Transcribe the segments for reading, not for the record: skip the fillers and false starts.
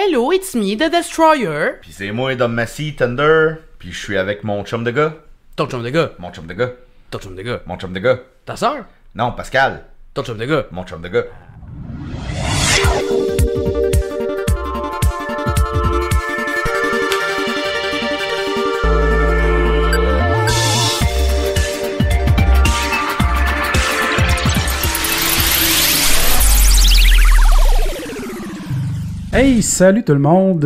Hello, it's me, the Destroyer. Puis c'est moi, Dom Massy, Thunder. Puis je suis avec mon chum de gars. Ton chum de gars. Mon chum de gars. Ton chum de gars. Mon chum de gars. Ta sœur. Non, Pascal. Ton chum de gars. Mon chum de gars. Hey, salut tout le monde.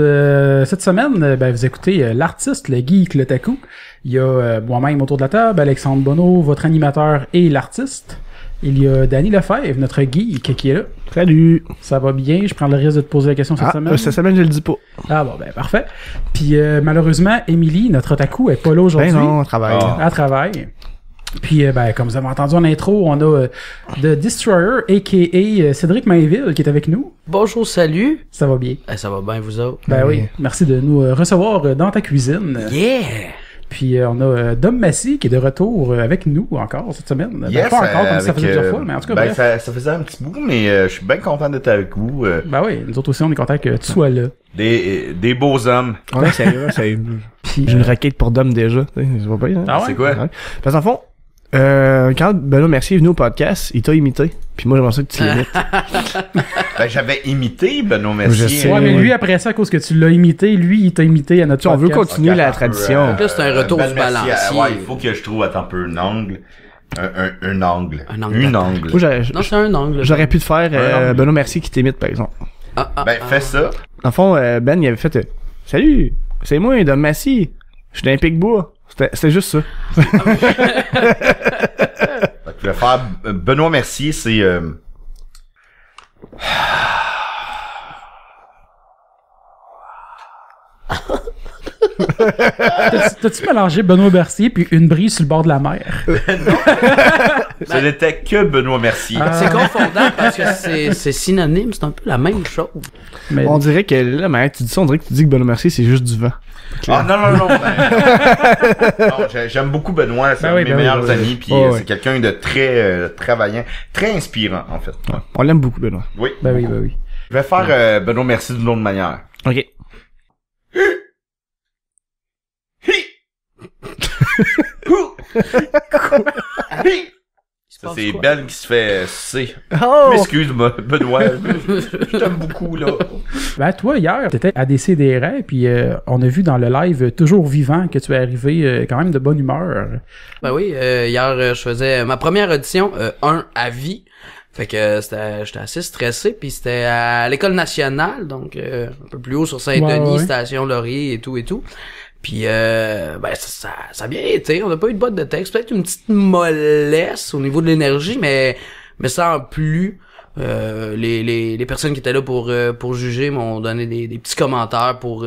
Cette semaine, vous écoutez l'artiste, le geek, le taku. Il y a moi-même autour de la table, Alexandre Bonneau, votre animateur et l'artiste. Il y a Danny Lefebvre, notre geek, qui est là. Salut! Ça va bien? Je prends le risque de te poser la question cette semaine. Cette semaine, je le dis pas. Ah bon, parfait. Puis malheureusement, Émilie, notre otaku, est pas là aujourd'hui. Ben non, on travaille. Elle travaille. Puis, comme vous avez entendu en intro, on a The Destroyer, a.k.a. Cédric Mainville, qui est avec nous. Bonjour, salut. Ça va bien? Ça va bien, vous autres? Ben oui. Merci de nous recevoir dans ta cuisine. Yeah! Puis, on a Dom Massy, qui est de retour avec nous encore cette semaine. Yes, pas encore, comme ça avec, faisait plusieurs fois, mais en tout cas, bref. ça faisait un petit bout, mais je suis bien content d'être avec vous. Ben oui, nous autres aussi, on est contents que tu sois là. Des beaux hommes. Ouais, sérieux, c'est... Puis, J'ai une requête pour Dom déjà. Je vois pas. Hein? Ah ouais? C'est quoi? Ouais. Parce qu'en fond, quand Benoît Mercier est venu au podcast, il t'a imité. Puis moi, j'aimerais ça que tu l'imites. J'avais imité Benoît Mercier. Je sais. ouais, mais lui, après ça, à cause que tu l'as imité, lui, il t'a imité à notre On veut podcast. continuer Ok, la attends un peu, tradition. Là, c'est un retour Ben du Mercier, balancier. ouais, il faut que je trouve, attends un peu, un angle. Un angle. Un angle Une d'attaque. angle. Moi, Non, c'est un angle. j'aurais pu te faire angle. Benoît Mercier qui t'imite, par exemple. Fais ça. En fond, Ben, il avait fait Salut, c'est moi, Dom Massy. Je suis d'un Pic-Bois. C'était juste ça. Je vais faire Benoît Mercier, c'est T'as-tu mélangé Benoît Mercier puis une brise sur le bord de la mer? ce n'était que Benoît Mercier. C'est confondant parce que c'est synonyme, c'est un peu la même chose. Mais, On dirait que là, mais tu dis ça, on dirait que tu dis que Benoît Mercier, c'est juste du vent. Ah non. Non, j'aime beaucoup Benoît, c'est Ben un oui, de mes ben oui, meilleurs oui. amis, puis Ouais, ouais. c'est quelqu'un de très travaillant, très inspirant en fait. Ouais. On l'aime beaucoup, Benoît. Oui. ben oui. Je vais faire Benoît Mercier d'une autre manière. OK. Ça, c'est Ben qui se fait C. Oh! Excuse-moi, Benoît. Je t'aime beaucoup, là. Ben toi, hier, t'étais à Décideret, puis on a vu dans le live Toujours Vivant que tu es arrivé quand même de bonne humeur. Ben oui, hier, je faisais ma première audition, à vie. Fait que j'étais assez stressé, puis c'était à l'École nationale, donc un peu plus haut sur Saint-Denis, Ouais. Station Laurier et tout. Puis ça a bien été, on n'a pas eu de botte de texte, peut-être une petite mollesse au niveau de l'énergie, mais sans plus. Les personnes qui étaient là pour juger m'ont donné des petits commentaires pour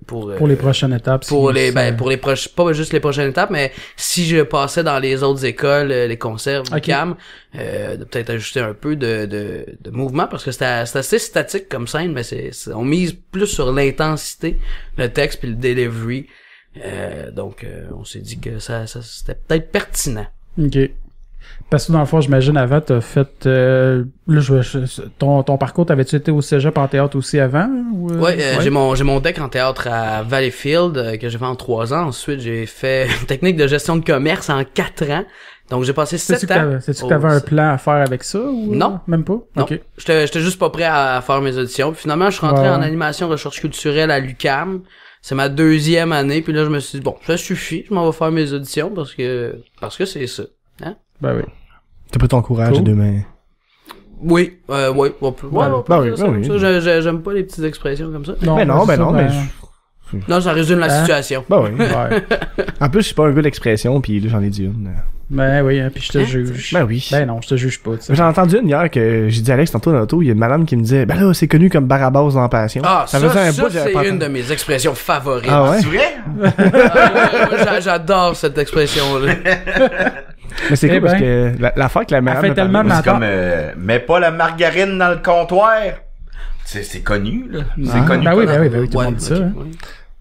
Pour les prochaines étapes. pour si les ça- pour les proches, pas juste les prochaines étapes, mais si je passais dans les autres écoles, les conserves, Ok. CAM, de peut-être ajuster un peu de mouvement, parce que c'est assez statique comme scène, mais on mise plus sur l'intensité, le texte puis le delivery. Donc on s'est dit que ça c'était peut-être pertinent. OK. Parce que dans le fond, j'imagine, avant, t'as fait... ton parcours, t'avais-tu été au cégep en théâtre aussi avant? Ou, Ouais, j'ai mon deck en théâtre à Valleyfield que j'ai fait en 3 ans. Ensuite, j'ai fait une technique de gestion de commerce en 4 ans. Donc, j'ai passé 7 ans. C'est-tu que t'avais un plan à faire avec ça? Ou, Non. Même pas? Non, OK. j'étais juste pas prêt à faire mes auditions. Puis finalement, je suis rentré Ouais. en animation recherche culturelle à l'UQAM. C'est ma 2e année. Puis là, je me suis dit, bon, ça suffit. Je m'en vais faire mes auditions parce que c'est ça. Hein? Ben oui. T'as pris ton courage Cool. demain. Oui, oui, on peut Ben oui, dire ça, ben oui. comme ça. J'aime pas les petites expressions comme ça. Ben non, c'est ça, mais... Non, ça résume la Hein? situation. Ben oui. Ouais. En plus, je suis pas un gars d'expression, puis là, j'en ai dit une. Ben oui, hein, puis je te juge. Ben oui. Ben non, je te juge pas, tu sais. J'ai entendu une hier que j'ai dit à Alex tantôt dans l'auto, il y a une madame qui me disait, ben là, c'est connu comme Barabas dans Passion. Ah, ça, faisait un bout que j'avais c'est pas une entendu. de mes expressions favorites. Ah ouais? C'est vrai? Moi, j'adore cette expression-là. Mais c'est Eh cool parce ben. que l'affaire que la madame fait me tellement parlait- C'est comme mets pas la margarine dans le comptoir. C'est connu, là. C'est connu. Ben oui, pas ben oui, dans- ben oui, tout le monde dit ça. ok, Hein. ouais.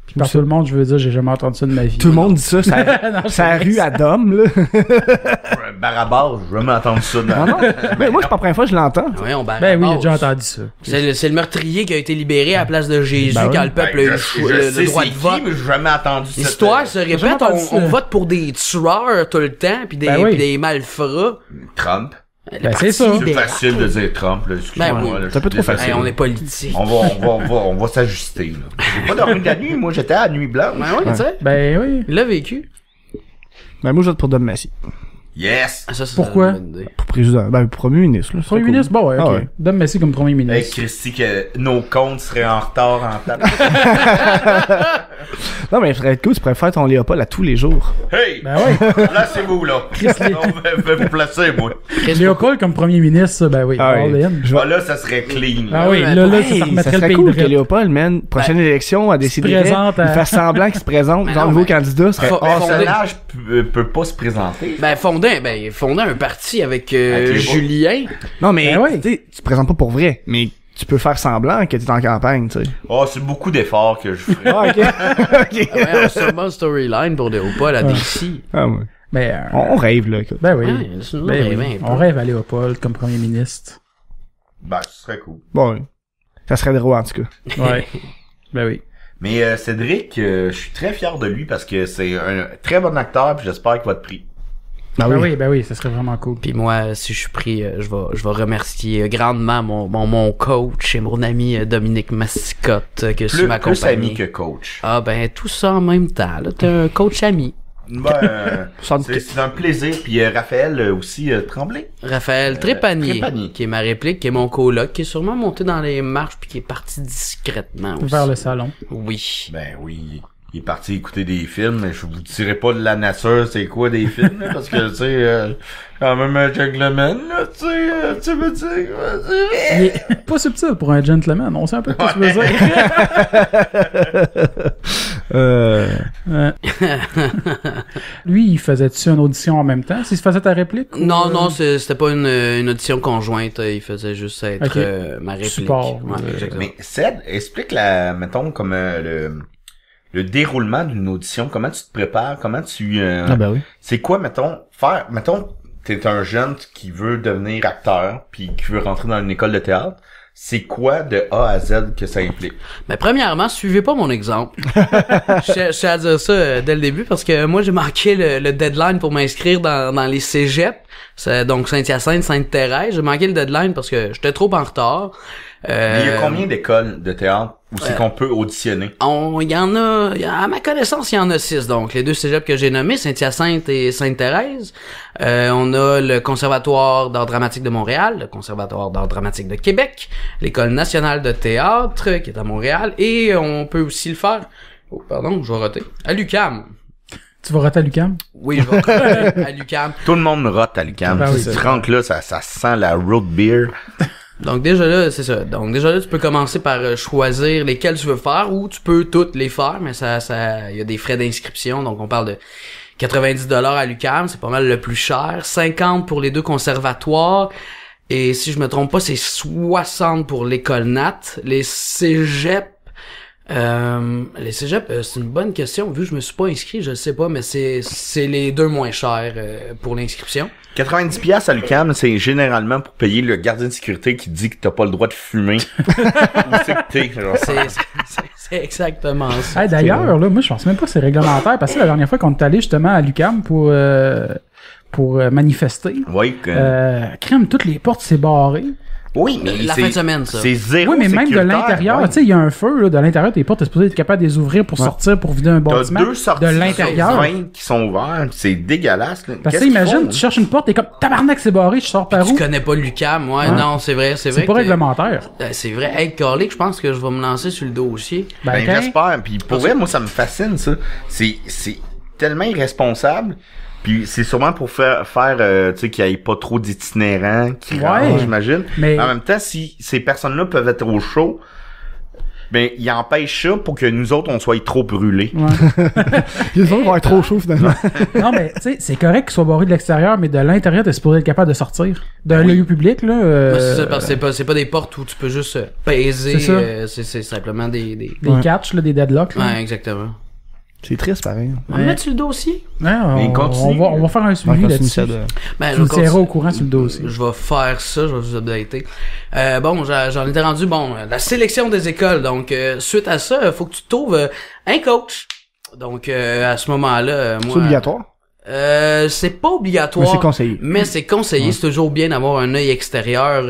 Puis par tout le monde, je veux dire, j'ai jamais entendu ça de ma vie. Tout le monde dit ça, ça c'est la vrai rue que à Dom, là. Barabas, je veux m'entendre ça. Non, non. Mais moi, c'est pas la première fois que je l'entends. Ouais, on Ben oui, j'ai déjà entendu ça. C'est le meurtrier qui a été libéré à la place de Jésus Ben oui. quand le peuple a eu le droit de vote. Mais j'ai jamais entendu ça. L'histoire se répète, jamais entendu ça. on vote pour des tueurs tout le temps, puis Ben oui. puis des malfrats. Trump. Ben, c'est ça. C'est facile de dire Trump, là. Excuse-moi, Ben oui. là, C'est un peu je suis trop désolé. facile. On est politique. On va s'ajuster, là. J'ai pas dormi de la nuit, moi, j'étais à la nuit blanche. Ben oui, tu sais. Ben oui. Il l'a vécu. Ben, moi, je vote pour Dom Massy. Yes! Ah, ça, c'est Pourquoi? une bonne idée. Pour président. Ben, pour premier ministre, là. c'est Premier cool. ministre, bon, ouais, ok. Ah ouais. Dom Messi comme premier Hey, ministre. Christy, que nos comptes seraient en retard en table. Non, mais il faudrait être cool, tu pourrais faire ton Léopold à tous les jours. Hey! Ben ouais. Placez-vous, là. On va vous placer, moi. Léopold comme premier ministre, ça, ben oui. Ah all oui. in. Ah, là, ça serait clean. Ah là. oui, Ouais, là, hey, ça Ça remettrait le serait pays cool de que Léopold, man, prochaine élection, à décider, il présente à- fasse semblant qu'il se présente, Mais genre non, nouveau mais- candidat, serait Faut- Le fondé- personnage peut pas se présenter. Ben, fonder un parti avec Avec les Julien. Non, mais, Ben ouais. tu sais, tu te présentes pas pour vrai, mais tu peux faire semblant que t'es en campagne, tu sais. Oh, c'est beaucoup d'efforts que je ferais. Ah, ok. Ok. Ouais, c'est une bonne storyline pour Léopold à DC. Ah, ouais. Mais, On rêve, là, écoute. ben oui. Ouais, laisse-nous Ben rêver oui. un peu. On rêve à Léopold comme premier ministre. Ben, ce serait cool. Bon, ça serait drôle, en tout cas. Ouais. Ben oui. Mais Cédric, je suis très fier de lui parce que c'est un très bon acteur puis j'espère qu'il va être pris. Ben Ben oui, ça serait vraiment cool. Puis moi, si je suis pris, je vais remercier grandement mon coach et mon ami Dominique Mascotte qui Plus m'a ami accompagné. que coach. Ah ben tout ça en même temps. Là, t'es un coach ami. Ben, Sans doute. c'est un plaisir. Puis Raphaël aussi Tremblay. Raphaël Trépanier, Trépanier. qui est ma réplique, qui est mon coloc, qui est sûrement monté dans les marches puis qui est parti discrètement aussi. Vers le salon. Oui. Ben oui. Il est parti écouter des films, mais je vous dirai pas de la nature, c'est quoi des films, là, parce que, tu sais, quand même un gentleman, là, tu sais, tu veux dire, Il est pas subtil pour un gentleman. On sait un peu ce que tu veux dire. Lui, il faisait-tu une audition en même temps? S'il se faisait ta réplique? ou, Non, c'était pas une audition conjointe. Il faisait juste être Ok. ma réplique. Support. Ouais, exactement. Mais Ced, explique mettons, comme le déroulement d'une audition, comment tu te prépares, comment tu... Ah, ben oui. C'est quoi, mettons, t'es un jeune qui veut devenir acteur, puis qui veut rentrer dans une école de théâtre, c'est quoi de A à Z que ça implique? Mais premièrement, suivez pas mon exemple. Je tiens à dire ça dès le début parce que moi j'ai manqué le deadline pour m'inscrire dans les cégeps. Donc Saint-Hyacinthe, Sainte-Thérèse. J'ai manqué le deadline parce que j'étais trop en retard. Mais il y a combien d'écoles de théâtre où c'est qu'on peut auditionner? Il y en a, à ma connaissance, il y en a 6. Donc, les deux cégeps que j'ai nommés, Saint-Hyacinthe et Sainte-Thérèse. On a le Conservatoire d'art dramatique de Montréal, le Conservatoire d'art dramatique de Québec, l'École nationale de théâtre, qui est à Montréal, et on peut aussi le faire, je vais rater, à l'UQAM. Tu vas rater à l'UQAM? Oui, je vais rater à l'UQAM. Tout le monde rote à l'UQAM. Ben oui, Si tu rentres là, ça sent la root beer. Donc déjà là, c'est ça. Donc déjà là, tu peux commencer par choisir lesquels tu veux faire ou tu peux toutes les faire, mais il y a des frais d'inscription. Donc on parle de 90$ à l'UQAM, c'est pas mal le plus cher. 50 pour les deux conservatoires. Et si je me trompe pas, c'est 60 pour l'école Nat. Les cégeps, c'est une bonne question. Vu que je me suis pas inscrit, je sais pas, mais c'est les deux moins chers pour l'inscription. 90$ à l'UQAM, c'est généralement pour payer le gardien de sécurité qui dit que t'as pas le droit de fumer. Où c'est que t'es, genre. C'est exactement ça. Hey, d'ailleurs, là, moi, je pense même pas que c'est réglementaire, parce que la dernière fois qu'on est allé justement à l'UQAM pour manifester, Oui, crème, toutes les portes s'est barrées. oui, mais La fin de semaine, ça. C'est zéro Oui, mais même de sécuritaire, l'intérieur, ouais. tu sais, il y a un feu, là, de l'intérieur, tes portes, t'es supposé être capable de les ouvrir pour sortir, pour vider un T'as bâtiment. deux sorties de l'intérieur. sur 20 qui sont ouvertes, c'est dégueulasse, là. Parce que Qu'est-ce qu'ils imagine, font, tu cherches une porte, t'es comme, tabarnak, c'est barré, je sors par Tu où? connais pas l'UQAM, ouais, Ouais. non, c'est vrai. C'est vrai pas que- réglementaire. C'est vrai. Hey, Carly, je pense que je vais me lancer sur le dossier. Ben, quand- j'espère. Puis pour vrai, moi, ça me fascine, ça. C'est tellement irresponsable. Puis c'est sûrement pour faire tu sais, qu'il y ait pas trop d'itinérants qui Ouais. rentrent, j'imagine. Mais- En même temps, si ces personnes-là peuvent être au show, ben, il empêche ça pour que nous autres, on soit trop brûlés. Ouais. Les autres vont être trop chauds, finalement. Non, mais tu sais, c'est correct qu'il soit barré de l'extérieur, mais de l'intérieur, t'es supposé être capable de sortir. D'un lieu public, là. C'est ça, parce que c'est pas des portes où tu peux juste peser. C'est simplement des catchs, là, des deadlocks. Là. Ouais, exactement. C'est triste, pareil. On va mettre sur le dossier? Ouais, on va faire un suivi là-dessus. Ben, tu me tiendras au courant sur le dossier. Je vais faire ça, je vais vous updater. Bon, j'en étais rendu, la sélection des écoles. Donc, suite à ça, faut que tu trouves un coach. Donc, à ce moment-là, moi... C'est obligatoire? C'est pas obligatoire. Mais c'est conseillé. Mais c'est conseillé. Ouais. C'est toujours bien d'avoir un œil extérieur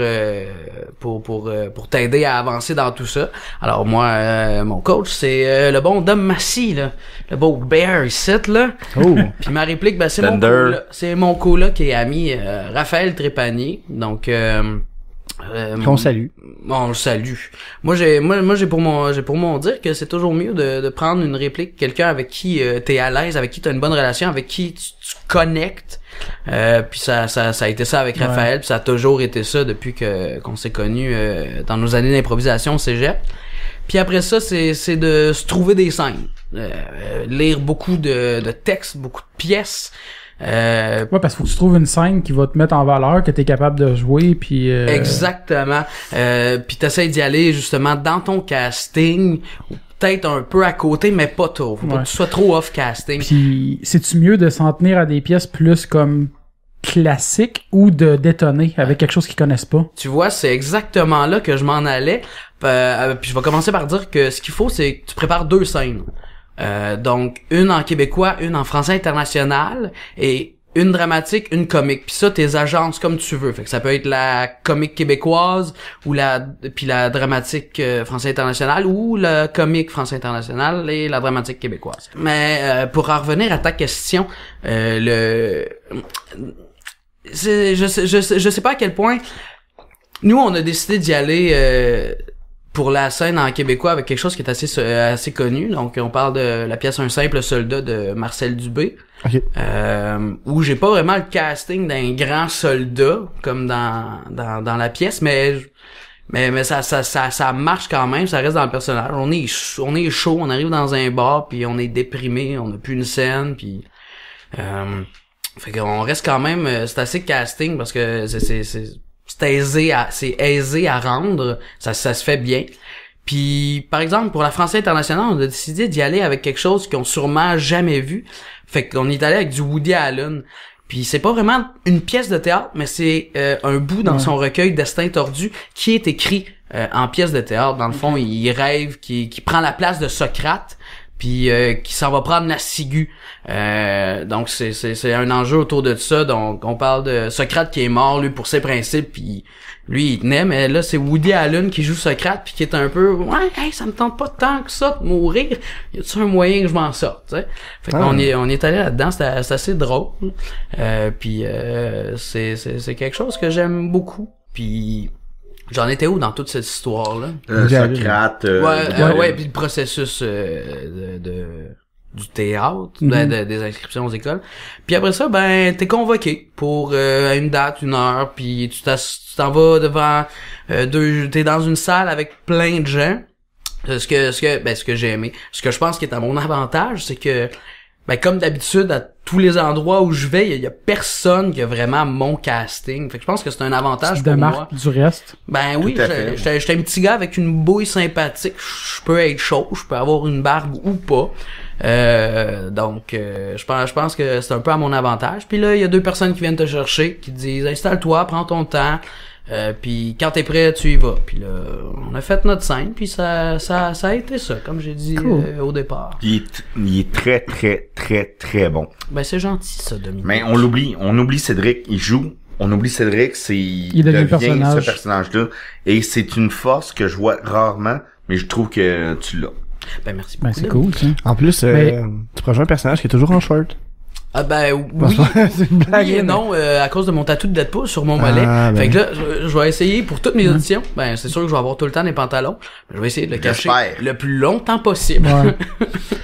pour t'aider à avancer dans tout ça. Alors moi, mon coach, c'est le bon Dom Massy, là. Le beau Bear ici, là. Oh. Puis ma réplique, ben c'est mon coloc et ami Raphaël Trépanier. Donc qu'on salue. On le salue. Moi j'ai pour mon dire que c'est toujours mieux de prendre une réplique, quelqu'un avec qui t'es à l'aise, avec qui t'as une bonne relation, avec qui tu connectes. Puis ça a été ça avec Raphaël, puis ça a toujours été ça depuis qu'on s'est connus dans nos années d'improvisation au cégep. Puis après ça, c'est de se trouver des scènes, lire beaucoup de textes, beaucoup de pièces. Ouais, parce qu'il faut que tu trouves une scène qui va te mettre en valeur, que t'es capable de jouer, puis exactement. Puis t'essayes d'y aller justement dans ton casting, ou peut-être un peu à côté, mais pas trop. Faut pas que tu sois trop off casting. Puis c'est-tu mieux de s'en tenir à des pièces plus comme classiques ou de détonner avec quelque chose qu'ils connaissent pas? Tu vois, c'est exactement là que je m'en allais. Puis je vais commencer par dire que ce qu'il faut, c'est que tu prépares 2 scènes. Donc une en québécois, une en français international et une dramatique, une comique. Puis ça, tes agences comme tu veux. Fait que ça peut être la comique québécoise ou la dramatique français international ou la comique français international et la dramatique québécoise. Mais pour en revenir à ta question, je sais pas à quel point nous on a décidé d'y aller pour la scène en québécois avec quelque chose qui est assez connu. Donc on parle de la pièce Un simple soldat de Marcel Dubé. Okay. Où j'ai pas vraiment le casting d'un grand soldat comme dans la pièce, mais ça marche quand même, ça reste dans le personnage. On est chaud, on arrive dans un bar puis on est déprimé, on a plus une scène puis fait qu'on reste quand même, c'est assez casting parce que c'est aisé à rendre, ça se fait bien. Puis par exemple pour la français internationale, on a décidé d'y aller avec quelque chose qu'ils ont sûrement jamais vu. Fait qu'on est allé avec du Woody Allen. Puis c'est pas vraiment une pièce de théâtre, mais c'est un bout dans son recueil Destin tordu qui est écrit en pièce de théâtre. Dans le fond, il rêve qui prend la place de Socrate. Puis qui s'en va prendre la ciguë. Donc c'est un enjeu autour de ça. Donc on parle de Socrate qui est mort lui pour ses principes, puis lui il tenait, mais là c'est Woody Allen qui joue Socrate puis qui est un peu ça me tente pas tant que ça de mourir. Y a-tu un moyen que je m'en sorte, tu sais? Fait qu'on est allé là-dedans, c'est assez drôle. Puis c'est quelque chose que j'aime beaucoup. Puis j'en étais où dans toute cette histoire-là? Socrate. Puis le processus du théâtre, des inscriptions aux écoles. Puis après ça, ben t'es convoqué pour à une date, une heure, puis tu t'en vas devant t'es dans une salle avec plein de gens. Ce que j'ai aimé, ce que je pense qui est à mon avantage, c'est que ben comme d'habitude à tous les endroits où je vais, il y a personne qui a vraiment mon casting. Fait que je pense que c'est un avantage pour moi. Du reste. Ben oui, j'étais un petit gars avec une bouille sympathique. Je peux être chaud, je peux avoir une barbe ou pas. Donc je pense que c'est un peu à mon avantage. Puis là, il y a 2 personnes qui viennent te chercher, qui te disent installe-toi, prends ton temps. Puis quand t'es prêt, tu y vas. Puis là, on a fait notre scène, puis ça a été ça, comme j'ai dit au départ. Il est très, très, très, très bon. Ben c'est gentil ça, Dominique. Mais on oublie Cédric, il joue. On oublie Cédric, il devient ce personnage-là. Et c'est une force que je vois rarement, mais je trouve que tu l'as. Ben merci beaucoup. Ben c'est cool, ça. En plus, tu pourrais jouer un personnage qui est toujours en short. Ah ben oui, c'est une blague, oui et non, à cause de mon tatou de Deadpool sur mon mollet. Fait que là, je vais essayer pour toutes mes auditions. Ben c'est sûr que je vais avoir tout le temps des pantalons. Mais je vais essayer de le cacher le plus longtemps possible. Ouais.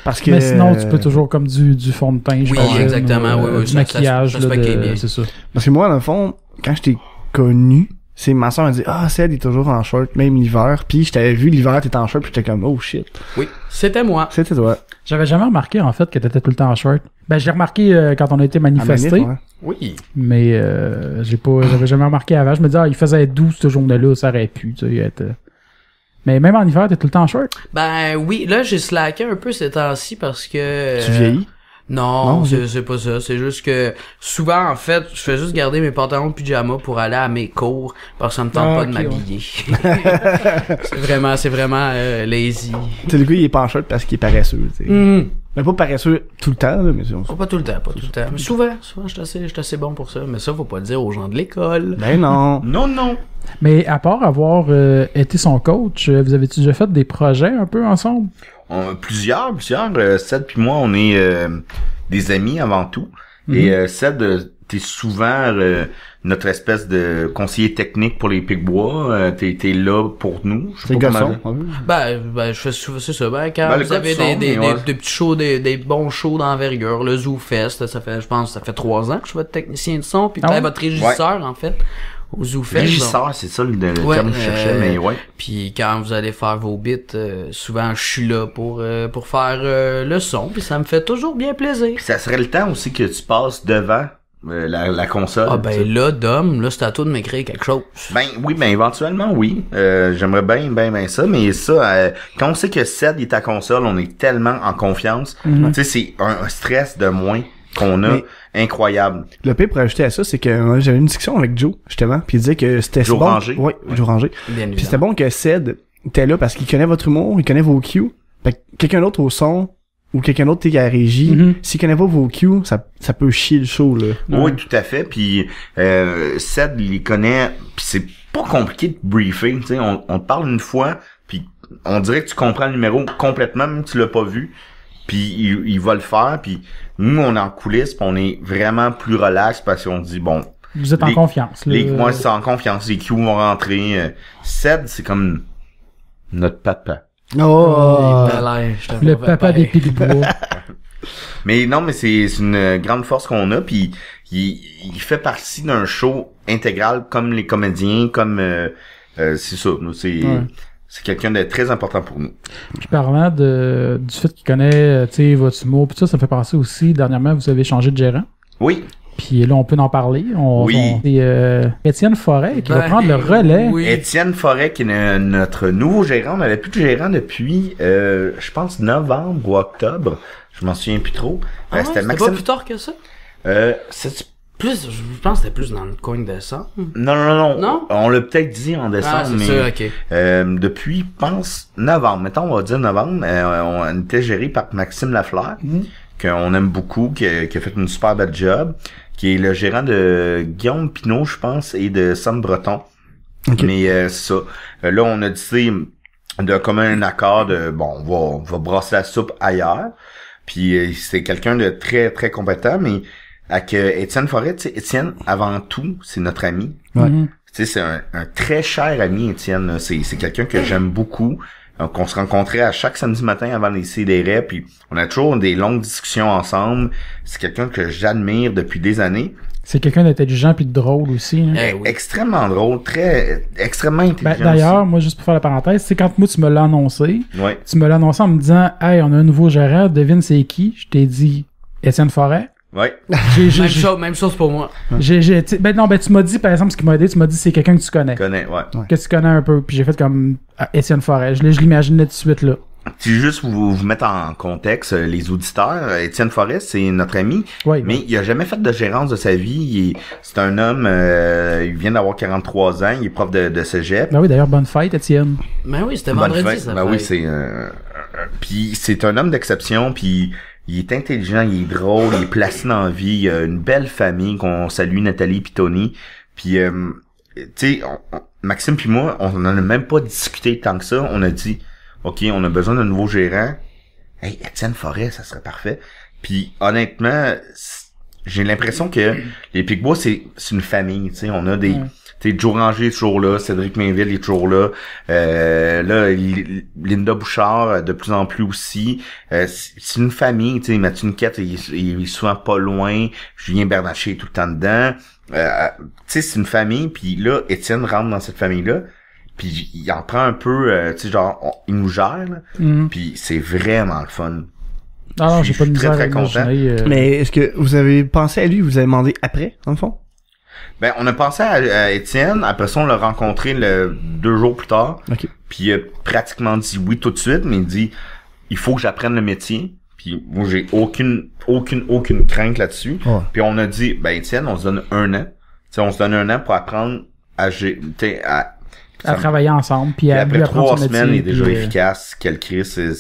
Parce que mais sinon, tu peux toujours comme du fond de teint. Oui, exactement. Oui, du maquillage, ça se fait bien. c'est ça. Parce que moi, dans le fond, quand je t'ai connu, C'est ma soeur m'a dit, Ced est toujours en short, même l'hiver. Puis je t'avais vu l'hiver, t'étais en short, puis j'étais comme, oh shit. Oui, c'était moi. C'était toi. J'avais jamais remarqué, en fait, que t'étais tout le temps en short. Ben, j'ai remarqué quand on a été manifesté, À Manif, ouais. Oui. mais j'avais jamais remarqué avant. Je me disais, il faisait 12 cette journée-là, ça aurait pu, tu sais, être... Mais même en hiver, t'es tout le temps en short. Ben oui, là j'ai slacké un peu ces temps-ci parce que... Tu vieillis? Non, c'est pas ça. C'est juste que souvent, en fait, je fais juste garder mes pantalons de pyjama pour aller à mes cours parce que ça me tente pas de m'habiller. c'est vraiment lazy. Tu sais, le gars, il est pas en short parce qu'il est paresseux, tu sais. Mais pas paresseux tout le temps, là, mais c'est... Pas tout le temps. Mais souvent, je suis assez bon pour ça. Mais ça, faut pas le dire aux gens de l'école. Ben non. Non. Mais à part avoir été son coach, vous avez-tu déjà fait des projets un peu ensemble? Plusieurs. Ced puis moi, on est des amis avant tout. Et Ced, t'es souvent notre espèce de conseiller technique pour les Picbois. T'es là pour nous. C'est garçon. Ben, je fais souvent, c'est ça. Ben, quand Ben, vous avez le des ouais. petits shows, des bons shows d'envergure, le Zoo Fest, ça fait 3 ans que je suis votre technicien de son, puis votre régisseur, en fait, au Zoo Fest. Régisseur, c'est ça le terme que je cherchais, mais ouais. Puis quand vous allez faire vos bits, souvent je suis là pour faire le son, puis ça me fait toujours bien plaisir. Puis ça serait le temps aussi que tu passes devant la console. Ah ben là, Dom, là c'est à toi de m'écrire quelque chose. Ben oui, ben éventuellement oui. J'aimerais bien ça, mais ça, quand on sait que Ced est à console, on est tellement en confiance. Tu sais, c'est un stress de moins qu'on a incroyable. Le pire pour ajouter à ça, c'est que j'avais une discussion avec Joe, justement, puis il disait que c'était Joe bon. Ranger. Oui, Joe Ranger. Bien Puis c'était bon que Ced était là parce qu'il connaît votre humour, il connaît vos cues. Fait que quelqu'un d'autre au son ou quelqu'un d'autre qui est à la régie, s'il connaît pas vos cues, ça peut chier le show, là. Oui, tout à fait. Puis Ced, il les connaît. Puis c'est pas compliqué de briefer. Tu sais, on te parle une fois, puis on dirait que tu comprends le numéro complètement, même si tu l'as pas vu. Puis il va le faire. Puis nous, on est en coulisses, puis on est vraiment plus relax parce qu'on dit bon. Vous êtes en confiance. Moi, c'est en confiance. Les cues vont rentrer. Ced, c'est comme notre papa. Oh! Le papa des Picbois. Mais non, mais c'est une grande force qu'on a, puis il fait partie d'un show intégral comme les comédiens, comme c'est ça. C'est quelqu'un de très important pour nous. Puis parlant du fait qu'il connaît, tu sais, votre humour, puis ça me fait penser aussi, dernièrement, vous avez changé de gérant. Oui. Puis là, on peut en parler. C'est Étienne Forêt qui va prendre le relais. Oui. Étienne Forêt, qui est notre nouveau gérant. On n'avait plus de gérant depuis, je pense, novembre ou octobre. Je m'en souviens plus trop. C'était Maxime... pas plus tard que ça? Plus, je pense que c'était plus dans le coin de décembre. Non. On l'a peut-être dit en décembre, mais ça, ok. depuis, je pense, novembre. Mettons, on va dire novembre. On était géré par Maxime Lafleur, qu'on aime beaucoup, qui a fait une super belle job, qui est le gérant de Guillaume Pinault, je pense, et de Sam Breton. Okay. Mais c'est ça. Là, on a décidé de commun accord de on va brasser la soupe ailleurs. Puis c'est quelqu'un de très, très compétent, mais avec Étienne Forêt, tu sais, Étienne, avant tout, c'est notre ami. Ouais. Tu sais, c'est un très cher ami, Étienne. C'est quelqu'un que j'aime beaucoup. Qu'on se rencontrait à chaque samedi matin avant les CDR, puis on a toujours des longues discussions ensemble. C'est quelqu'un que j'admire depuis des années. C'est quelqu'un d'intelligent puis de drôle aussi. Hein. Oui. Extrêmement drôle, extrêmement intelligent. D'ailleurs, moi, juste pour faire la parenthèse, c'est quand moi tu me l'as annoncé. Ouais. Tu me l'as annoncé en me disant, hey, on a un nouveau gérant, devine c'est qui? Je t'ai dit Étienne Forêt. Ouais. Même chose pour moi. Tu m'as dit, par exemple, ce qui m'a aidé, tu m'as dit c'est quelqu'un que tu connais. Que tu connais un peu. Puis j'ai fait comme Étienne Forêt. Je l'imaginais tout de suite là. Si juste vous mettre en contexte les auditeurs, Étienne Forêt, c'est notre ami, mais il a jamais fait de gérance de sa vie. C'est un homme, il vient d'avoir 43 ans, il est prof de cégep. Ben oui, d'ailleurs, bonne fête, Étienne. Ben oui, c'était vendredi, ça. Ben oui, c'est puis c'est un homme d'exception, puis il est intelligent, il est drôle, il est placé dans la vie, il a une belle famille qu'on salue, Nathalie pis Tony. Puis tu sais, Maxime puis moi, on en a même pas discuté tant que ça. On a dit, OK, on a besoin d'un nouveau gérant. Hey, Étienne Forêt, ça serait parfait. Puis honnêtement, j'ai l'impression que les Picbois, c'est une famille, tu sais. On a des t'sais, Joe Ranger est toujours là, Cédric Mainville est toujours là. Linda Bouchard, de plus en plus aussi. C'est une famille, tu sais, Mathieu Niquette, il est souvent pas loin. Julien Bernatchez est tout le temps dedans. Tu sais, c'est une famille, puis là, Étienne rentre dans cette famille-là. Puis il en prend un peu, tu sais, genre, il nous gère, là. Puis c'est vraiment le fun. Non, j'ai pas de misère très, à très content. Mais est-ce que vous avez pensé à lui, vous avez demandé après, dans le fond? Ben, on a pensé à Étienne, après ça, on l'a rencontré 2 jours plus tard. OK. Puis il a pratiquement dit oui tout de suite, mais il dit, il faut que j'apprenne le métier. Puis moi, j'ai aucune crainte là-dessus. Ouais. Puis on a dit, ben Étienne, on se donne 1 an. T'sais, on se donne 1 an pour apprendre à travailler ensemble, puis à après lui apprendre 3 son semaines, il est métier, déjà puis, efficace. Quel Chris, c'est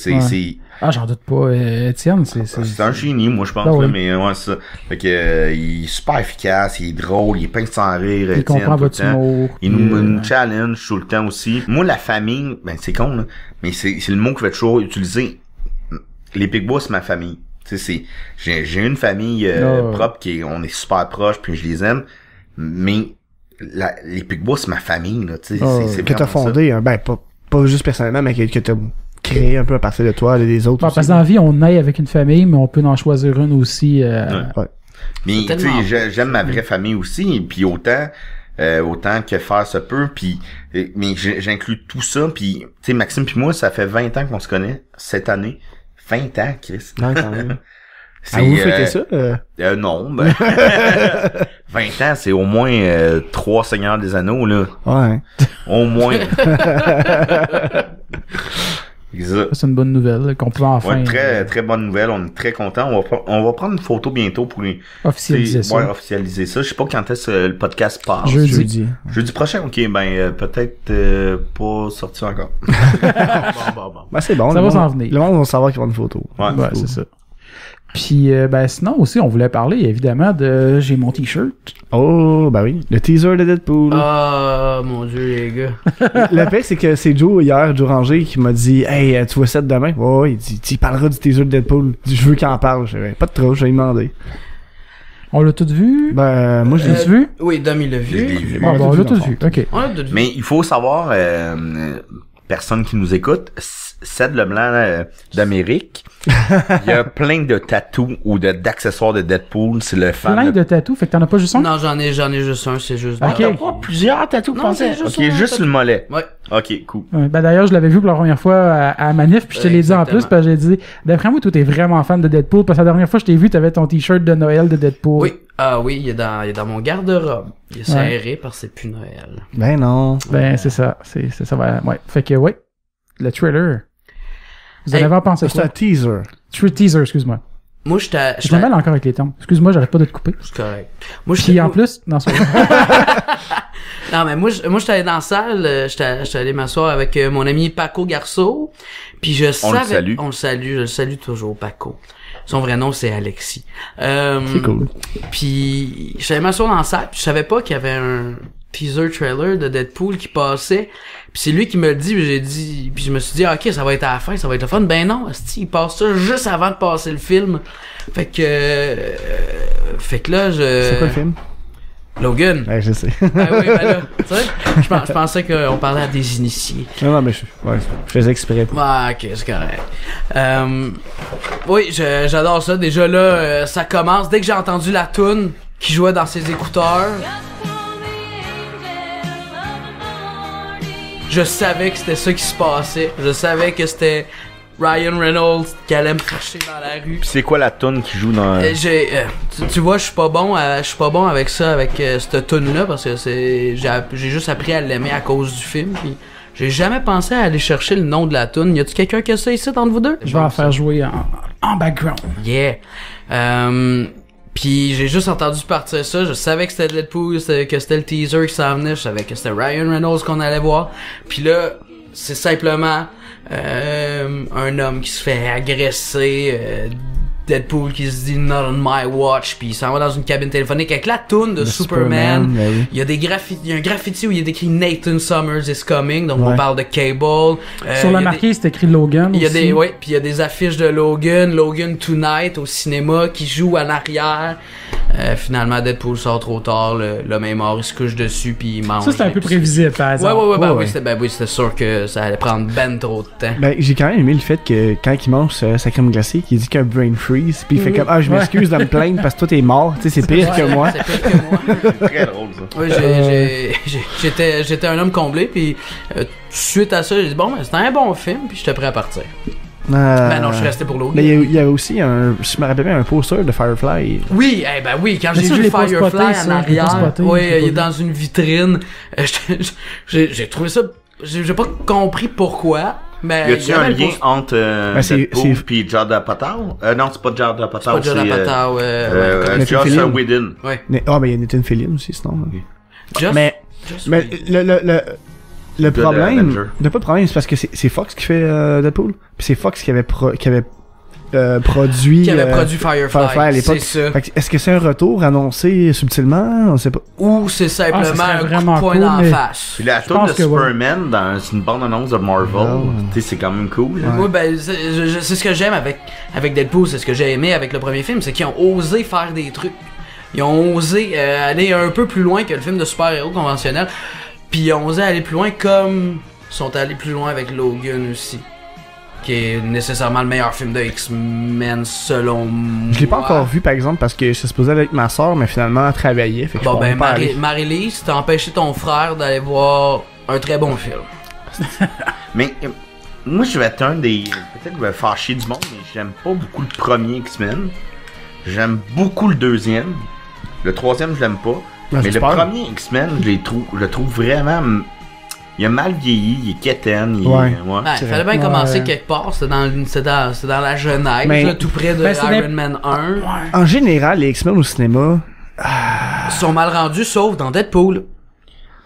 Ah, j'en doute pas. Étienne, c'est un génie, moi, je pense, Ah oui. là, mais ouais, c'est ça. Fait que, il est super efficace, il est drôle, il est plein de sans rire, il Étienne, comprend tout le votre temps. humour. Il puis, nous challenge tout le temps aussi. Moi, la famille, ben, c'est con, là, mais c'est le mot que je vais toujours utiliser. Les Picbois, c'est ma famille. Tu sais, j'ai une famille, propre on est super proches, puis je les aime, mais, les Picbois, c'est ma famille, là, tu sais, c'est que t'as vraiment fondé, ben, pas juste personnellement, mais que t'as créé un peu à partir de toi et des autres Bon, aussi. parce que dans la vie, on naît avec une famille, mais on peut en choisir une aussi. Ouais. Mais tu sais, j'aime ma vraie famille aussi, puis autant que faire se peut, puis mais j'inclus tout ça, puis tu sais Maxime puis moi, ça fait 20 ans qu'on se connaît cette année. 20 ans, Chris. Ouais, quand même. Vous fêtez ça? Non, ben 20 ans, c'est au moins 3 Seigneurs des Anneaux, là. Ouais. Au moins. Exact. C'est une bonne nouvelle là, qu'on peut enfin Ouais, très très bonne nouvelle, on est très content. On va prendre une photo bientôt pour officialiser ça. Ouais, officialiser ça. Je sais pas quand est-ce que le podcast part. Jeudi. Jeudi prochain, ok, ben peut-être pas sorti encore. Bon. Ben c'est bon. Ça va s'en venir. Le monde va savoir qu'il va y avoir une photo. Ouais, C'est ça. Puis, ben, sinon aussi, on voulait parler, évidemment, de j'ai mon t-shirt. Oh, ben oui. Le teaser de Deadpool. Ah, mon Dieu, les gars. Le pire, c'est que c'est Joe Ranger, qui m'a dit, hey, tu vois ça demain? Ouais, il dit, tu parleras du teaser de Deadpool. Il dit, je veux qu'il en parle. Je dis, pas de trop, je vais lui demander. On l'a tout vu? Ben, moi, je l'ai vu? Oui, Dom, il l'a Je l'ai vu. vu. Bon, on l'a tout vu. OK. On l'a tout vu. Mais il faut savoir, personne qui nous écoute, Ced Leblanc d'Amérique, il y a plein de tatous ou d'accessoires de Deadpool. C'est le fan. Plein de tatous, fait que t'en as pas juste un? Non, j'en ai juste un, c'est juste. Ok. T'as pas plusieurs tatous, Non, pensais? c'est juste Ok, un juste tatou. le mollet. Ouais. Ok, cool. Ouais, ben d'ailleurs, je l'avais vu pour la première fois à Manif, puis je te l'ai dit en plus, parce que j'ai dit, d'après moi, toi, t'es vraiment fan de Deadpool, parce que la dernière fois que je t'ai vu, t'avais ton t-shirt de Noël de Deadpool. Oui. Ah oui, il est dans mon garde-robe. Il est serré parce que c'est plus Noël. Ben non. Ben, c'est ça. C'est ça va. Ouais. Fait que, ouais. Le trailer. Vous en Hey, avez pensé C'est quoi? un teaser. Teaser, excuse-moi. Moi, j'étais. Je me mêle encore avec les termes. Excuse-moi, j'arrête pas de te couper. C'est correct. Moi, Puis en plus, non, c'est Non, mais moi, j'étais allé dans la salle, j'étais allé m'asseoir avec mon ami Paco Garceau, puis je savais... le salue. On le salue, je le salue toujours, Paco. Son vrai nom, c'est Alexis. C'est cool. Puis, j'étais allé m'asseoir dans la salle, puis je savais pas qu'il y avait un teaser trailer de Deadpool qui passait, puis c'est lui qui me le dit, puis je me suis dit, ah, ok, ça va être à la fin, ça va être le fun. Ben non, asti, il passe ça juste avant de passer le film. Fait que là, C'est quoi le film? Logan. Ouais, je sais. Ah oui, ben là, tu sais, je pensais qu'on parlait à des initiés. Non, mais je faisais exprès. Ouais, ok, c'est correct. Oui, j'adore ça. Déjà là, ça commence. Dès que j'ai entendu la toune qui jouait dans ses écouteurs, je savais que c'était ça qui se passait. Je savais que c'était Ryan Reynolds qui allait me chercher dans la rue. Puis c'est quoi la toune qui joue dans... Tu vois, je suis pas bon avec ça, avec cette tune là, parce que j'ai juste appris à l'aimer à cause du film. Puis j'ai jamais pensé à aller chercher le nom de la tune. Y a-tu quelqu'un qui a ça ici entre vous deux? Je vais en faire jouer en background. Yeah. Puis j'ai juste entendu partir ça. Je savais que c'était Deadpool, que c'était le teaser qui s'en venait. Je savais que c'était Ryan Reynolds qu'on allait voir. Puis là, c'est simplement un homme qui se fait agresser, Deadpool qui se dit Not on my watch, puis il s'en va dans une cabine téléphonique avec la toune de Superman. Ben oui. Il y a il y a un graffiti où il est écrit Nathan Summers is coming, donc on parle de Cable. Sur la marquise, c'est écrit Logan. Il y a aussi. puis il y a des affiches de Logan Tonight au cinéma qui joue en arrière. Finalement, Deadpool sort trop tard, l'homme est mort, il se couche dessus puis il mange. Ça, c'était un peu prévisible, par exemple. Oui, c'était sûr que ça allait prendre trop de temps. Ben, j'ai quand même aimé le fait que quand il mange sa crème glacée, qu'il dit qu'il y a un brain freeze, puis il fait comme je m'excuse de me plaindre parce que toi t'es mort, tu sais, c'est pire que moi. C'est pire que moi. C'est très drôle, ça. Oui, j'étais un homme comblé, puis suite à ça, j'ai dit bon, ben, c'était un bon film, puis j'étais prêt à partir. Ben non, je suis resté pour l'autre. Mais il y avait aussi je me rappelle bien, un poster de Firefly. Oui, quand j'ai vu Firefly en arrière, il est dans une vitrine. J'ai trouvé ça, j'ai pas compris pourquoi. Mais y a-tu un lien entre Deadpool pis Judd Apatow? Non, c'est pas Judd Apatow, c'est Judd Apatow, Joss Whedon. Ouais. Ben il y a Nathan Fillion aussi, sinon. Just Mais le problème, il n'y a pas de problème, c'est parce que c'est Fox qui fait Deadpool, puis c'est Fox qui avait produit Firefly à l'époque. C'est ça. Est-ce que c'est un retour annoncé subtilement? On sait pas. Ou c'est simplement un coup de poing cool, dans la face. Puis la tourne de Superman dans une bande-annonce de Marvel, tu sais, c'est quand même cool. Oui, ben, c'est ce que j'aime avec Deadpool, c'est ce que j'ai aimé avec le premier film, c'est qu'ils ont osé faire des trucs. Ils ont osé aller un peu plus loin que le film de super-héros conventionnel. Puis ils ont osé aller plus loin comme ils sont allés plus loin avec Logan aussi. Qui est nécessairement le meilleur film de X-Men selon moi. Je l'ai pas encore vu par exemple parce que je suis supposé aller avec ma soeur mais finalement elle travaillait. Fait que bon ben Marie-Lise, t'as empêché ton frère d'aller voir un très bon film. Mais moi je vais être un des... Peut-être que je vais fâcher du monde, mais j'aime pas beaucoup le premier X-Men. J'aime beaucoup le deuxième. Le troisième je l'aime pas. Mais le premier X-Men, je le trouve vraiment... Il a mal vieilli, il est quétaine, il fallait bien commencer quelque part, c'était dans la jeunesse, là, tout près de Iron Man 1. En général, les X-Men au cinéma... Ils sont mal rendus, sauf dans Deadpool.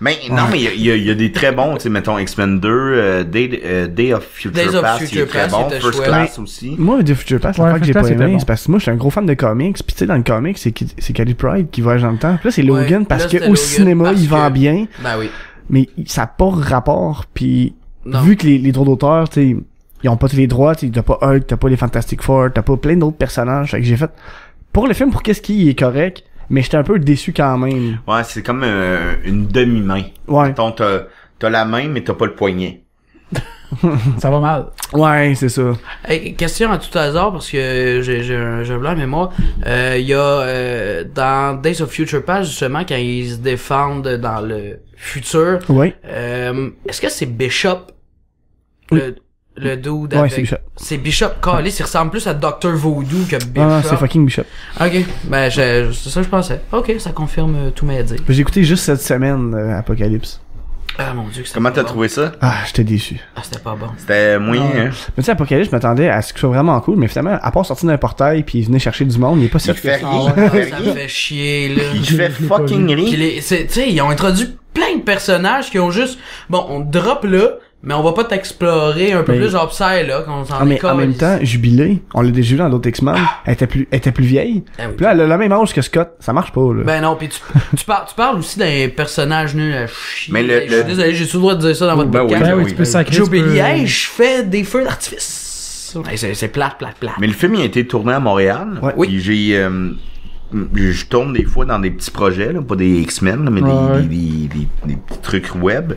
Mais non, mais il y a des très bons, tu sais, mettons X-Men 2, Day of Future Past, il est très bon, First Class aussi. Moi, Day of Future Past, la fois que j'ai pas aimé, c'est parce que moi, je suis un gros fan de comics, pis tu sais, dans le comics, c'est Kelly Pride qui voyage dans le temps. Puis là, c'est Logan, parce que au cinéma, il vend bien. Ben oui. Mais ça n'a pas rapport, puis vu que les droits d'auteur, tu sais, ils ont pas tous les droits, tu sais, t'as pas Hulk, t'as pas les Fantastic Four, t'as pas plein d'autres personnages, fait que j'ai fait, pour le film, pour qu'est-ce qui est correct, mais j'étais un peu déçu quand même. Ouais, c'est comme une demi-main. Ouais. Mettons, t'as la main, mais t'as pas le poignet. Ça va mal. Ouais, c'est ça. Hey, question à tout hasard, parce que j'ai un blanc mémoire. Il y a dans Days of Future Past, justement, quand ils se défendent dans le futur, est-ce que c'est Bishop? Le dude avec... c'est Bishop. C'est Bishop. Callis, il ressemble plus à Dr. Voodoo que Bishop. Ah, c'est fucking Bishop. Ok, ben c'est ça que je pensais. Ok, ça confirme tous mes dires. J'ai écouté juste cette semaine Apocalypse. Ah mon dieu, que c'était Comment pas t'as bon. trouvé ça? Ah, j'étais déçu. Ah, c'était pas bon. C'était moyen, hein? Mais tu sais, Apocalypse, je m'attendais à ce que ce soit vraiment cool, mais finalement, à part sortir d'un portail puis il venait chercher du monde, il est pas Il fait certain. rien, Ah, il fait ça me rien. fait chier, là. Il fait fucking Puis rien. tu sais, ils ont introduit plein de personnages qui ont juste, bon, on te drop là, mais on va pas t'explorer un peu Mais- plus genre Psy, là, quand on s'en Ah, mais en même temps, Jubilé, on l'a déjà vu dans d'autres X-Men, elle était plus vieille. Ah oui. Puis là, elle a la même âge que Scott, ça marche pas, là. Ben non, pis tu parles aussi d'un personnage nul à chier. Mais Je suis désolé, j'ai tout le droit de dire ça dans votre Ben podcast. oui, Ben oui, oui. tu peux sacrer. Joe tu peux- Billy, hey, je fais des feux d'artifice. Hey, c'est plate. Mais le film, il a été tourné à Montréal. Ouais. Puis je tourne des fois dans des petits projets, là, pas des X-Men, là, mais Ouais. des petits trucs web.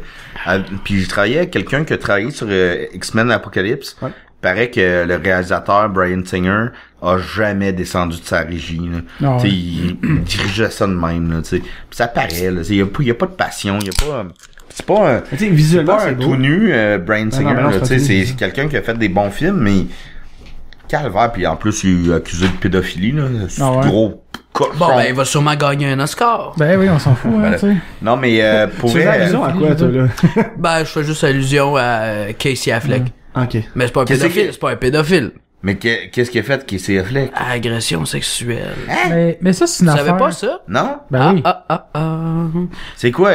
Puis j'ai travaillé avec quelqu'un qui a travaillé sur X-Men Apocalypse. Ouais. Paraît que le réalisateur Bryan Singer a jamais descendu de sa régie. Là. Ah ouais. T'sais, il dirigeait ça de même. Là, t'sais. Puis ça paraît. Il y a pas de passion. Il y a pas. C'est pas un. Tu sais, visuellement, C'est pas c'est un beau. tout nu, Bryan Singer. non, là, c'est pas t'sais, tout nu. c'est quelqu'un qui a fait des bons films, mais calvaire. Puis en plus, il est accusé de pédophilie. Là. C'est Ah ouais. gros cochon. Bon, ben, il va sûrement gagner un Oscar. Ben oui, on s'en fout, hein, tu sais. Non, mais pour Tu fais vrai, allusion à quoi, toi, là? Ben, je fais juste allusion à Casey Affleck. Ok. Mais c'est pas un Qu'est-ce pédophile, que- c'est pas un pédophile. mais qu'est-ce qu'il a fait qui s'est Affleck? Agression sexuelle. Mais ça, c'est une Tu affaire. savais pas ça? Non? Ben oui. C'est quoi?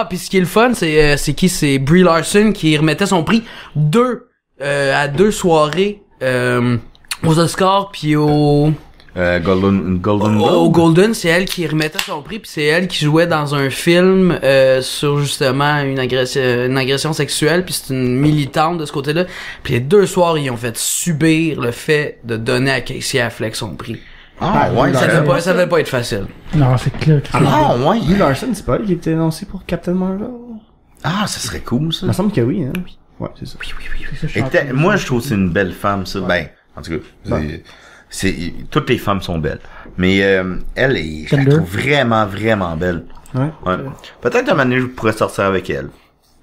Puis ce qui est le fun, c'est Brie Larson qui remettait son prix à deux soirées aux Oscars puis au Golden au Globe. Golden, c'est elle qui remettait son prix, puis c'est elle qui jouait dans un film sur justement une agression sexuelle, puis c'est une militante de ce côté-là. Puis les 2 soirs, ils ont fait subir le fait de donner à Casey Affleck son prix. Ah, ouais, Ça devait pas être facile. Non, c'est clair. Ah, ouais. Brie Larson, c'est pas elle qui était annoncée pour Captain Marvel? Ah, ça serait cool, ça. Il me semble que oui, hein. Ouais, c'est ça. Moi, je trouve que c'est une belle femme, ça. Ben, en tout cas, toutes les femmes sont belles. Mais elle, je la trouve vraiment, vraiment belle. Ouais. Peut-être un moment donné, je pourrais sortir avec elle.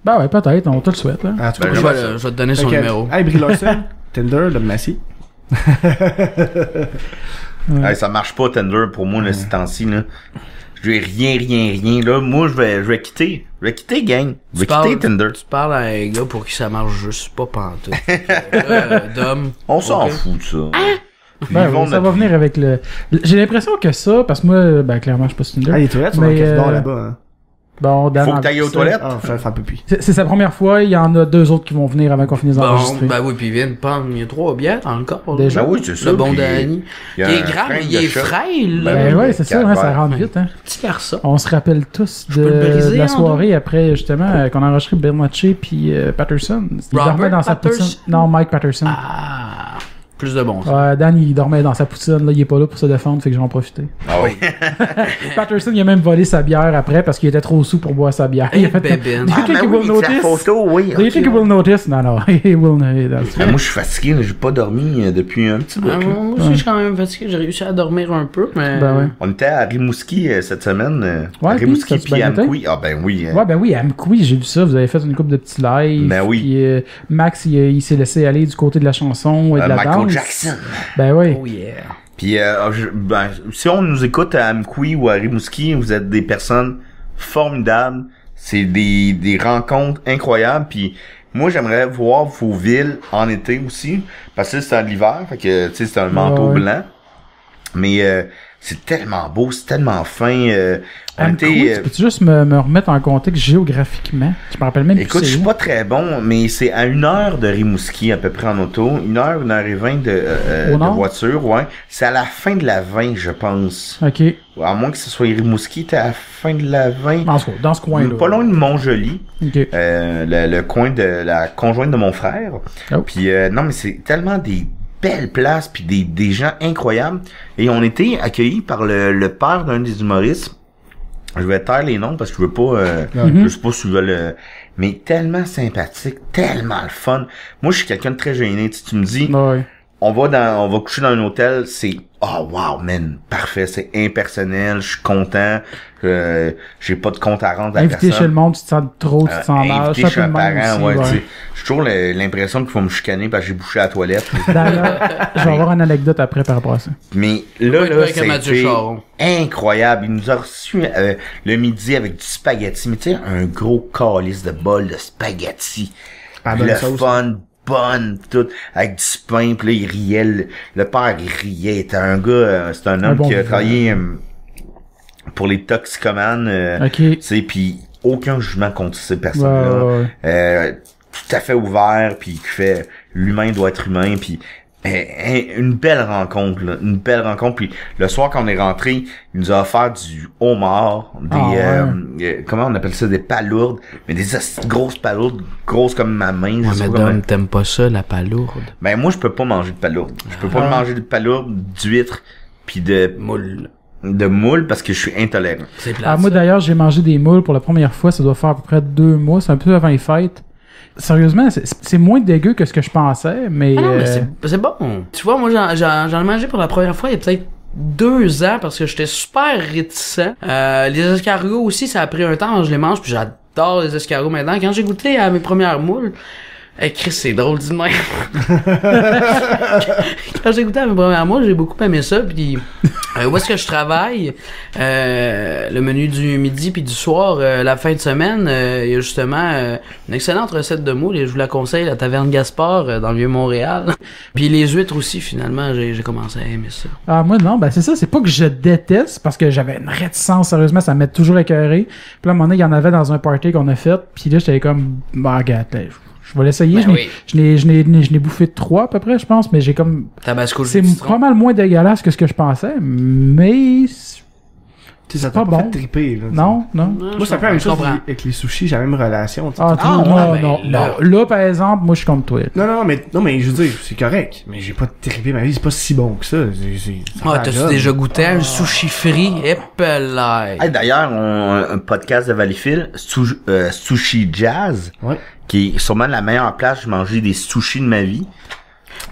Ben ouais, peut-être, on te le souhaite, là. Ah, tu Ben, Je vais te donner son numéro. Hey, Brie Larson, Tinder, le Massy. Hey, ça marche pas, Tinder, pour moi, ce temps-ci, là. Je vais rien, là. Moi, je vais quitter. Je vais quitter, gang. Je vais quitter Tinder. Tu parles à un gars pour qui ça marche juste pas pantoute. D'homme. On s'en Ok. fout de ça. Puis Ben ils vont oui, ça notre- va venir avec le... J'ai l'impression que ça, parce que moi, ben clairement, je suis pas sur Tinder. Ah, les toilettes sont dans Mais, le corridor là-bas, hein. Bon, Dan Faut que en- t'ailles aux c'est- toilettes. Ah, je vais faire pipi. C'est sa première fois, il y en a 2 autres qui vont venir avant qu'on finisse Bon, d'enregistrer. ben oui, puis viens de prendre, il y a 3 bières encore. Déjà. Ben oui, c'est ça. Le bon puis Danny. il y Il a est un grand, frein mais il de est choc. frêle, là. Ben ouais, c'est ça, hein, ça calvaire. rentre vite, hein. Petit garçon. On se rappelle tous peux le briser de la en soirée après, justement, qu'on a enregistré Bernatchez puis Patterson. Il Robert dormait dans sa Patterson? poutine. Non, Mike Patterson. Ah, plus de bon sens. Ouais, Dan, il dormait dans sa poutine, là, il est pas là pour se défendre, fait que je vais en profiter. Ah oui. Patterson, il a même volé sa bière après parce qu'il était trop sous pour boire sa bière. Il a fait bébine. Do you Ah, think ben he will oui, c'est la notice? photo, oui. Do you ok, think he ouais. will notice? Non, non, he will notice. Ben, moi, je suis fatigué, là, j'ai pas dormi depuis un petit bout. Ah, là. moi aussi, je suis quand même fatigué. J'ai réussi à dormir un peu, mais... Ben ouais. On était à Rimouski cette semaine. Ouais, à Rimouski puis, ça a-tu puis bien été? Amqui. Ah ben oui. Ouais, ben oui, à Amqui, j'ai vu ça. Vous avez fait une couple de petits lives. Ben oui. Puis, Max, il s'est laissé aller du côté de la chanson et de la Michael danse. Jackson. Ben oui. Oh yeah. Puis si on nous écoute à Amqui ou à Rimouski, vous êtes des personnes formidables. C'est des rencontres incroyables. Puis moi, j'aimerais voir vos villes en été aussi. Parce que c'est en l'hiver. Fait que, tu sais, c'est un manteau Ouais. blanc. Mais c'est tellement beau, c'est tellement fin. On Amqui, était... tu peux-tu juste me remettre en contexte géographiquement? Je me rappelle même Écoute, plus je c'est suis où. pas très bon, mais c'est à 1 heure de Rimouski, à peu près en auto. 1h20 Au de nord? voiture, ouais. C'est à la fin de la 20, je pense. Ok. À moins que ce soit Rimouski, t'es à la fin de la 20. Dans ce coin-là. Pas loin de Montjoli. Ok. Le coin de la conjointe de mon frère. Oh. Puis non, mais c'est tellement des belles places, puis des gens incroyables. Et on était accueillis par le père d'un des humoristes. Je vais taire les noms parce que je veux pas, je sais pas si tu veux le, mais tellement sympathique, tellement le fun. Moi, je suis quelqu'un de très gêné. Tu me dis, Ouais. on va coucher dans un hôtel, c'est, oh wow, man, parfait, c'est impersonnel, je suis content, j'ai pas de compte à rendre à Invité personne. chez le monde, tu te sens trop, tu te sens mal. Invité Ça chez peut un de même parent, aussi, ouais, tu sais. J'ai toujours l'impression qu'il faut me chicaner parce que j'ai bouché la toilette. D'ailleurs, je vais avoir une anecdote après par rapport à ça. Mais Ouais, là, avec Mathieu c'était Charon. incroyable. Il nous a reçu le midi avec du spaghetti. Mais tu sais, un gros calice de bol de spaghetti. Ah, bonne le sauce. fun, bonne, tout, avec du pain. Puis là, il riait. Le père, il riait. C'était un gars, c'est un homme bon qui a vivant. travaillé pour les toxicomanes. Ok. Tu sais, puis aucun jugement contre ces personnes-là. Ouais, ouais. Tout à fait ouvert, puis qui fait l'humain doit être humain, puis une belle rencontre, là, une belle rencontre. Puis le soir quand on est rentré, il nous a offert du homard, des comment on appelle ça, des palourdes, mais des grosses palourdes, grosses comme ma main. je Ouais, sais mais pas comment- Dom, t'aimes pas ça, la palourde? Ben moi je peux pas manger de palourdes. Je peux pas manger de palourdes, d'huîtres, puis de Moule. moules parce que je suis intolérant. C'est plate. Ah, moi ça. d'ailleurs, j'ai mangé des moules pour la première fois, ça doit faire à peu près 2 mois, c'est un peu avant les fêtes. Sérieusement, c'est moins dégueu que ce que je pensais, mais... Ah non, mais c'est bon. Tu vois, moi, j'en ai mangé pour la première fois il y a peut-être 2 ans parce que j'étais super réticent. Les escargots aussi, ça a pris un temps, je les mange puis j'adore les escargots maintenant. Quand j'ai goûté à mes premières moules, Chris, c'est drôle du même. Quand j'ai goûté à mes premières moules, j'ai beaucoup aimé ça. Puis où est-ce que je travaille, le menu du midi puis du soir, la fin de semaine, il y a justement une excellente recette de moules et je vous la conseille, la Taverne Gaspard dans le Vieux-Montréal. Puis les huîtres aussi, finalement, j'ai commencé à aimer ça. Ah, moi, non, ben c'est ça, c'est pas que je déteste, parce que j'avais une réticence, sérieusement, ça m'a toujours écœuré. Puis là, à un moment donné, il y en avait dans un party qu'on a fait, puis là, j'étais comme, bah, regarde, là, Je vais l'essayer. Ben Je n'ai bouffé 3 à peu près, je pense, mais j'ai comme... Tabasco, C'est jus de citron. pas mal moins dégueulasse que ce que je pensais, mais... Tu sais, ça pas t'a pas bon. fait triper, là. Non. Moi, c'est un peu la même chose avec les sushis, j'ai la même relation. Tu sais. Ah, Ah, non, ouais, non, ben, non. Là, par exemple, moi, je suis comme toi. Non, mais je veux dire, c'est correct. Mais j'ai pas trippé ma vie, c'est pas si bon que ça. Ah, t'as-tu déjà goûté un sushi frit? Épelay. Hey, d'ailleurs, un podcast de Valleyfield, Sushi Jazz, Ouais. qui est sûrement la meilleure place où j'ai mangé des sushis de ma vie.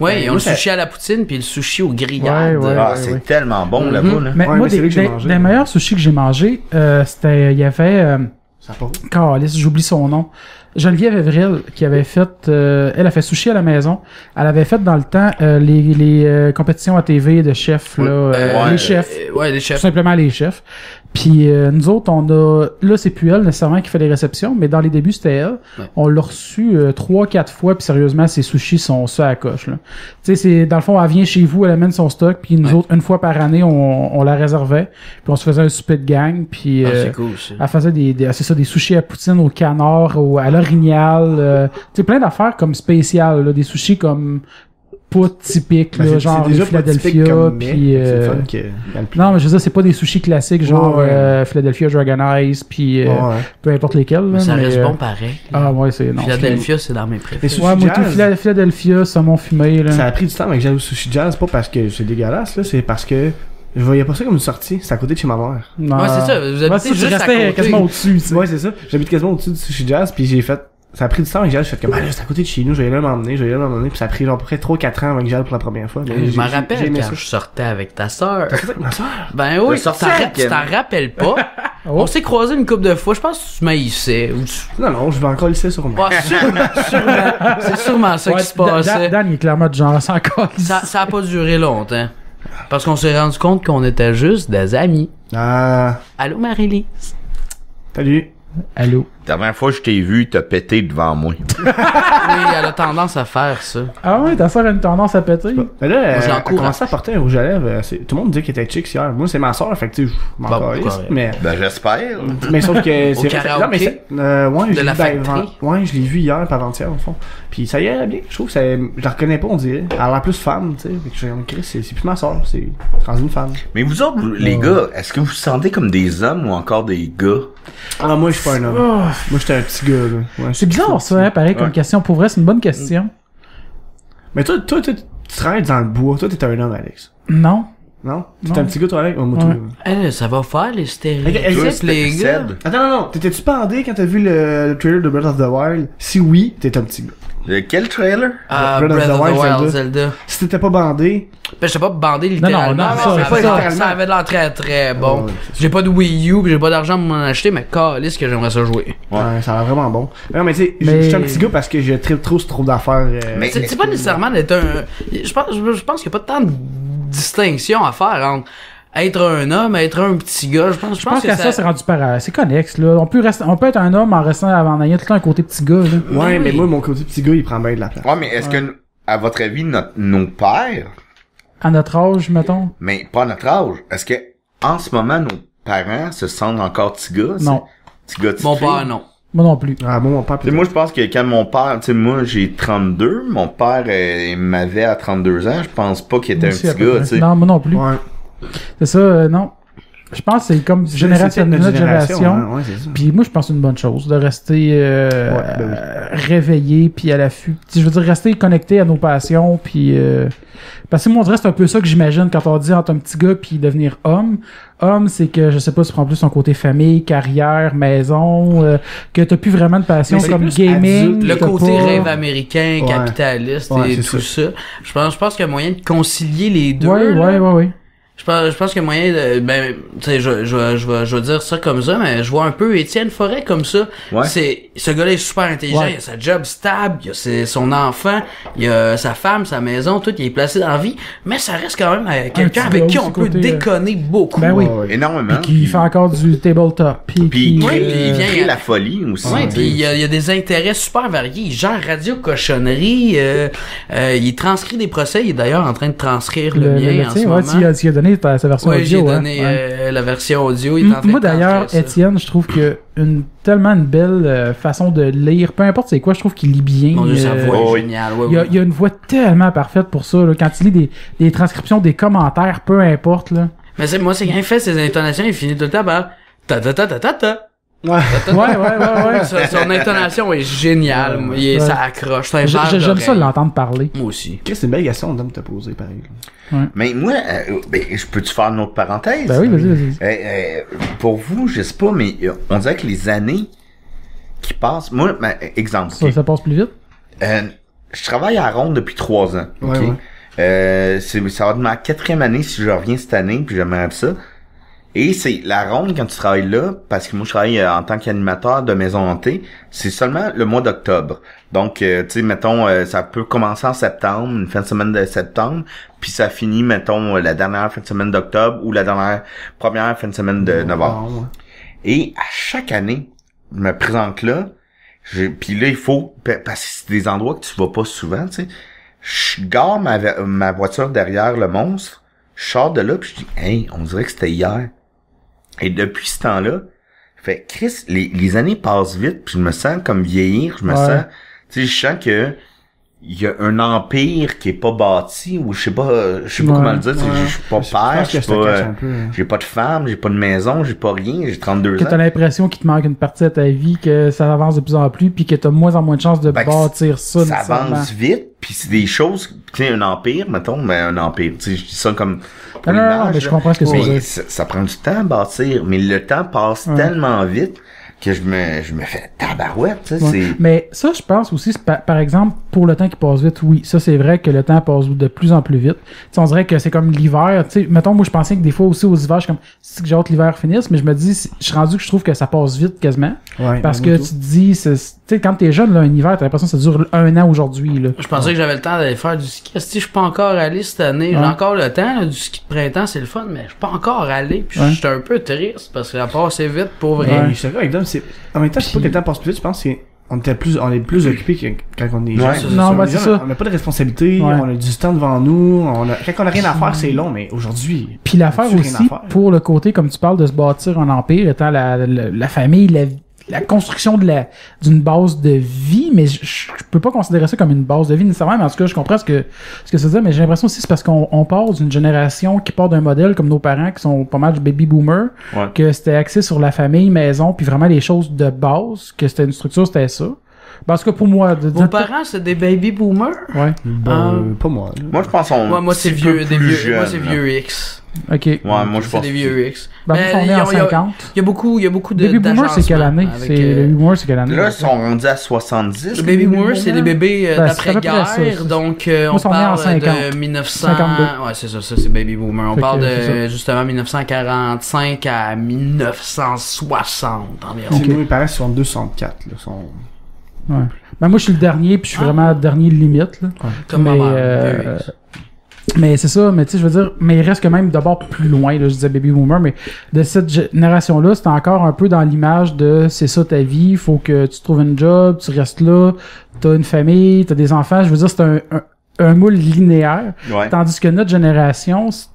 Ouais, ils ont moi, le ça- sushi à la poutine puis le sushi aux grillades. Ouais, Ah, c'est tellement bon là-bas, là. Mais Ouais, moi, mais c'est là que j'ai mangé. les meilleurs sushis que j'ai mangés, c'était... Il y avait... Ça part. Calisse, j'oublie son nom. Geneviève Evril, qui avait fait... elle a fait sushi à la maison. Elle avait fait dans le temps les compétitions à TV de chefs, là. ouais, les chefs. Ouais, les Tout chefs. simplement les chefs. Puis nous autres, on a... Là, c'est plus elle nécessairement qui fait les réceptions, mais dans les débuts, c'était elle. Ouais. On l'a reçu 3-4 fois, puis sérieusement, ses sushis sont ça à la coche, là. Tu sais, c'est... Dans le fond, elle vient chez vous, elle amène son stock, puis nous Ouais. autres, une fois par année, on la réservait. Puis on se faisait un souper de gang, puis... Ah, c'est cool, ça. elle faisait c'est ça, des sushis à poutine, au canard, à l'orignal, tu sais, plein d'affaires comme spéciales, là, des sushis comme pas typiques, là, genre les Philadelphia, puis C'est le fun que... dans le plat. non, mais je veux dire, c'est pas des sushis classiques, genre Ouais. Philadelphia Dragon Ice, puis Ouais. peu importe lesquels, là, Mais ça reste mais, bon pareil. ah ouais, c'est non. Philadelphia, c'est dans mes Les préférés. sushis Ouais, moi tout jazz, Philadelphia, saumon fumé, là. ça a pris du temps avec que j'allais au sushi jazz, pas parce que c'est dégueulasse, là, c'est parce que je voyais pas ça comme une sortie. C'est à côté de chez ma mère. Non. Ouais, c'est ça, vous habitez Ouais, ça, tu juste à restais côté. quasiment au-dessus, tu sais. Ouais, c'est ça. J'habite quasiment au-dessus du sushi jazz, puis j'ai fait... Ça a pris du temps avec Jal, j'ai fait comme, ah là, c'est à côté de chez nous, je vais aller là m'emmener, puis ça a pris genre à peu près 3-4 ans avec Jal pour la première fois. Mais Je m'en j'ai rappelle aimé quand ça. je sortais avec ta sœur. T'as fait avec ma soeur? Ben oui, Le sortir avec tu t'en rappelles pas. Oh. On s'est croisés une couple de fois, je pense que tu m'haïssais. Ou tu... Non, je vais encore laisser sur moi. Ouais, sûrement. C'est sûrement ça Ouais, qui se passait. Dan, il est clairement du genre sans encore. Ça a pas duré longtemps. Parce qu'on s'est rendu compte qu'on était juste des amis. Ah, Allô, Marie-Lise? salut. Allô. La dernière fois que je t'ai vu, t'as pété devant moi. Oui, elle a tendance à faire ça. Ah ouais, ta soeur a une tendance à péter. Mais là, Moi, je elle a l'encourage. commencé à porter un rouge à lèvres. Tout le monde dit qu'elle était chic hier. Moi, c'est ma soeur, fait que tu sais, je m'en Bon, calisse, correct. mais... Ben, j'espère. Mais sauf que Au c'est karaoké? non, mais ouais, De je la l'ai factory? ouais, je l'ai vu hier par avant-hier au fond. Puis ça y est bien, je trouve que ça je la reconnais pas, on dirait. Elle a l'air plus femme, tu sais. Fait que j'ai remarqué, c'est plus ma soeur, c'est rendu une femme. Mais vous autres, les gars, est-ce que vous vous sentez comme des hommes ou encore des gars? Ah, moi je suis pas un homme. Oh, Moi j'étais un petit gars là. Ouais, c'est bizarre ça, hein, pareil comme Ouais. question. Pour vrai, c'est une bonne question. Mais toi tu travailles dans le bois, toi t'es un homme Alex. Non. Non? T'es Non. un petit gars toi Alex? Moi, Ouais. tout. Ça va faire les Ok, stéréotypes, les gars. Ced? Attends, non. T'étais-tu bandé quand t'as vu le trailer de Breath of the Wild? Si oui, t'es un petit gars. Quel trailer? Ah, Breath of Breath the of the Wild, Wild, Zelda. Si t'étais pas bandé, Ben, j'étais pas bandé littéralement. non, mais ça, ça, c'est avait ça. l'air- ça avait l'air très très bon. Ouais, J'ai pas de Wii U, pis j'ai pas d'argent pour m'en acheter, mais calisse que j'aimerais ça jouer. Ouais. ouais, ça a l'air vraiment bon. Mais non, mais tu sais, Mais- je suis un petit gars parce que je tripe trop sur trop d'affaires. Mais- C'est pas nécessairement d'être un... Je pense qu'il y a pas tant de distinction à faire entre être un homme, être un petit gars. Je pense Je pense que qu'à ça, c'est rendu pareil. C'est connexe, là. On peut être un homme en restant en ayant tout le temps un côté petit gars, là. Ouais, mais oui. moi, mon côté petit gars, il prend bien de la place. Ouais, mais est-ce que, à votre avis, nos pères, À notre âge, mettons. mais pas à notre âge, est-ce que, en ce moment, nos parents se sentent encore petits gars? Non. Petits gars, petites Mon filles? père, non. Moi non plus. Ah, bon, mon père, Tu sais, moi, je pense que quand mon père, tu sais, moi, j'ai 32, mon père, il m'avait à 32 ans, je pense pas qu'il était Moi un aussi, à petit peu gars, près. tu sais. Non, moi non plus. Ouais. C'est ça, non. Je pense que c'est comme C'était génération, notre génération. hein. Ouais, c'est ça. Puis moi, je pense que c'est une bonne chose de rester ben réveillé puis à l'affût. Je veux dire, rester connecté à nos passions puis parce que moi, on dirait que c'est un peu ça que j'imagine quand on dit entre un petit gars puis devenir homme. Homme, c'est que, je sais pas, tu prends plus son côté famille, carrière, maison, que t'as plus vraiment de passion Mais c'est comme plus gaming. adulte. Le t'as côté pas- rêve américain, Ouais. capitaliste Ouais, et c'est tout ça. Je pense qu'il y a moyen de concilier les deux. Ouais, là. ouais. Je pense qu'il y a moyen de, ben, tu sais, je vais dire ça comme ça, mais je vois un peu Étienne Forêt comme ça. Ouais. Ce gars-là est super intelligent, Ouais. il a sa job stable, il a son enfant, il a sa femme, sa maison, tout, il est placé dans la vie, mais ça reste quand même quelqu'un petit avec gars qui aussi, on peut côté, déconner beaucoup. Ben oui. Ouais, ouais. Énormément. Puis qui fait encore du tabletop. Puis Puis qui, il Oui, puis il vient- crée la folie aussi. Ouais, tu puis sais. il y a des intérêts super variés. Il gère Radio Cochonnerie, il transcrit des procès. Il est d'ailleurs en train de transcrire le mien en ce médecin, moment. ouais, tu y as donné donné sa version Oui, j'ai audio. donné Ouais. la version audio. Il est en train Moi de d'ailleurs, transcrire ça. Étienne, je trouve que tellement une belle façon de lire, peu importe c'est quoi, je trouve qu'il lit bien. Mon Dieu, sa voix oui. est géniale. Ouais, Il y a une voix tellement parfaite pour ça. Là. Quand il lit des transcriptions, des commentaires, peu importe. Là. Mais c'est, moi, c'est quand il fait ses intonations, il finit tout le temps par ta. Ouais. Ouais. Son intonation est géniale. Ouais. Ça accroche. C'est un verre J'aime ça d'oreille. l'entendre parler. Moi aussi. Qu'est-ce que c'est une belle question d'homme te poser, pareil. Mais moi, je peux-tu faire une autre parenthèse? Ben oui, vas-y. Pour vous, je sais pas, mais on dirait que les années qui passent... Moi, exemple, ok. Ça passe plus vite. Je travaille à Ronde depuis 3 ans. Ouais, ok? Ça va être ma 4e année si je reviens cette année, puis j'aimerais ça. Et c'est la Ronde, quand tu travailles là, parce que moi je travaille en tant qu'animateur de maison hantée, c'est seulement le mois d'octobre. Donc, tu sais, mettons, ça peut commencer en septembre, une fin de semaine de septembre, puis ça finit, mettons, la dernière fin de semaine d'octobre ou la première fin de semaine de novembre. Ouais. Et à chaque année, je me présente là, puis là, il faut, parce que c'est des endroits que tu vas pas souvent, tu sais, je gare ma voiture derrière le monstre, je sors de là, puis je dis, hey, on dirait que c'était hier. Et depuis ce temps-là, fait Chris, les années passent vite, puis je me sens comme vieillir, je me sens, tu sais, je sens que il y a un empire qui est pas bâti, ou je sais pas comment le dire, tu sais, je suis pas père, j'ai pas de femme, j'ai pas de maison, j'ai pas rien, j'ai 32 ans. Que t'as l'impression qu'il te manque une partie de ta vie, que ça avance de plus en plus, puis que t'as de moins en moins de chances de bâtir ça. Ça avance vite, puis c'est des choses, tu sais, un empire, mettons, mais un empire, tu sais, je dis ça comme pour non, mais je comprends ce que c'est. mais ça prend du temps à bâtir, mais le temps passe tellement vite que je me fais tabarouette, tu sais, c'est... Mais ça, je pense aussi, par exemple, pour le temps qui passe vite, oui, ça c'est vrai que le temps passe de plus en plus vite. T'sais, on dirait que c'est comme l'hiver, tu sais, mettons, moi je pensais que des fois aussi aux hivers, je suis comme, c'est que j'ai hâte l'hiver finisse, mais je me dis, je suis rendu que je trouve que ça passe vite quasiment. Ouais, parce que tu te dis, tu sais, quand t'es jeune, là, un hiver, t'as l'impression que ça dure 1 an aujourd'hui, là. Je pensais que j'avais le temps d'aller faire du ski. Si je suis pas encore allé cette année, j'ai encore le temps, là, du ski de printemps, c'est le fun, mais je suis pas encore allé, puis j'étais un peu triste parce que ça passe vite pour vrai. Ouais, je suis d'accord avec Dom, en même temps, je sais pas que le temps passe plus vite, je pense qu'on est plus occupés que quand on est jeune. Non, c'est ça. On n'a pas de responsabilité, on a du temps devant nous, quand on a rien à faire, c'est long, mais aujourd'hui. Puis l'affaire aussi, pour le côté, comme tu parles, de se bâtir un empire, étant la famille, la construction d'une base de vie, mais je peux pas considérer ça comme une base de vie nécessairement, mais en tout cas, je comprends ce que ça veut dire, mais j'ai l'impression aussi c'est parce qu'on part d'une génération qui part d'un modèle comme nos parents, qui sont pas mal du baby boomer, que c'était axé sur la famille, maison, puis vraiment les choses de base, que c'était une structure, c'était ça. Parce que pour moi... Vos parents, c'est des baby boomers? Ouais. Pas moi. Moi, je pense qu'on... Moi, c'est vieux, moi, c'est vieux X. Ok. Ouais, moi, je C'est pense des vieux X. Ben, ils sont nés en 50. Il y a beaucoup de Baby boomer, c'est quelle année? avec, Le baby boomer, c'est quelle année? Là, ils sont rendus à 70. le baby boomer, c'est les bébés Ben, c'est à peu près d'après-guerre, ça. donc Moi, on ils sont nés en parle 50. de 1900... 52. Ouais, c'est ça, c'est baby boomer. On Fait parle que c'est de, justement, 1945 à 1960 environ. Okay. Nous, mes parents sont 204, là, sont... Ouais. Ben, moi, je suis le dernier, puis je suis vraiment le dernier limite, là. Comme ma mère. Mais c'est ça, mais tu sais, je veux dire, mais il reste quand même d'abord plus loin, là, je disais baby boomer, mais de cette génération-là, c'est encore un peu dans l'image de c'est ça ta vie, il faut que tu trouves un job, tu restes là, t'as une famille, t'as des enfants, je veux dire, c'est un moule linéaire, tandis que notre génération, c'est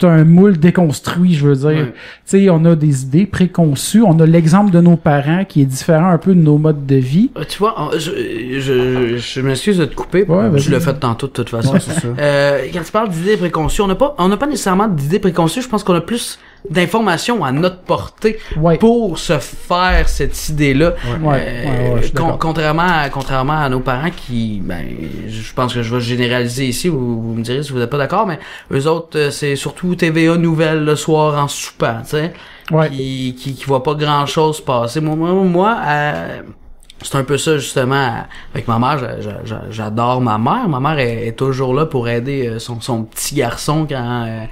un moule déconstruit, je veux dire. Tu sais, on a des idées préconçues, on a l'exemple de nos parents qui est différent un peu de nos modes de vie. Tu vois, je m'excuse de te couper, je l'ai fait tantôt de toute façon. Ouais, c'est ça. Quand tu parles d'idées préconçues, on n'a pas nécessairement d'idées préconçues, je pense qu'on a plus d'informations à notre portée pour se faire cette idée-là. Contrairement à nos parents qui, ben, je pense que je vais généraliser ici, vous me direz si vous n'êtes pas d'accord, mais eux autres, c'est surtout TVA Nouvelles le soir en soupant, tu sais, qui voient pas grand-chose passer. Moi, c'est un peu ça, justement, avec ma mère. J'adore ma mère. Ma mère est toujours là pour aider son petit garçon quand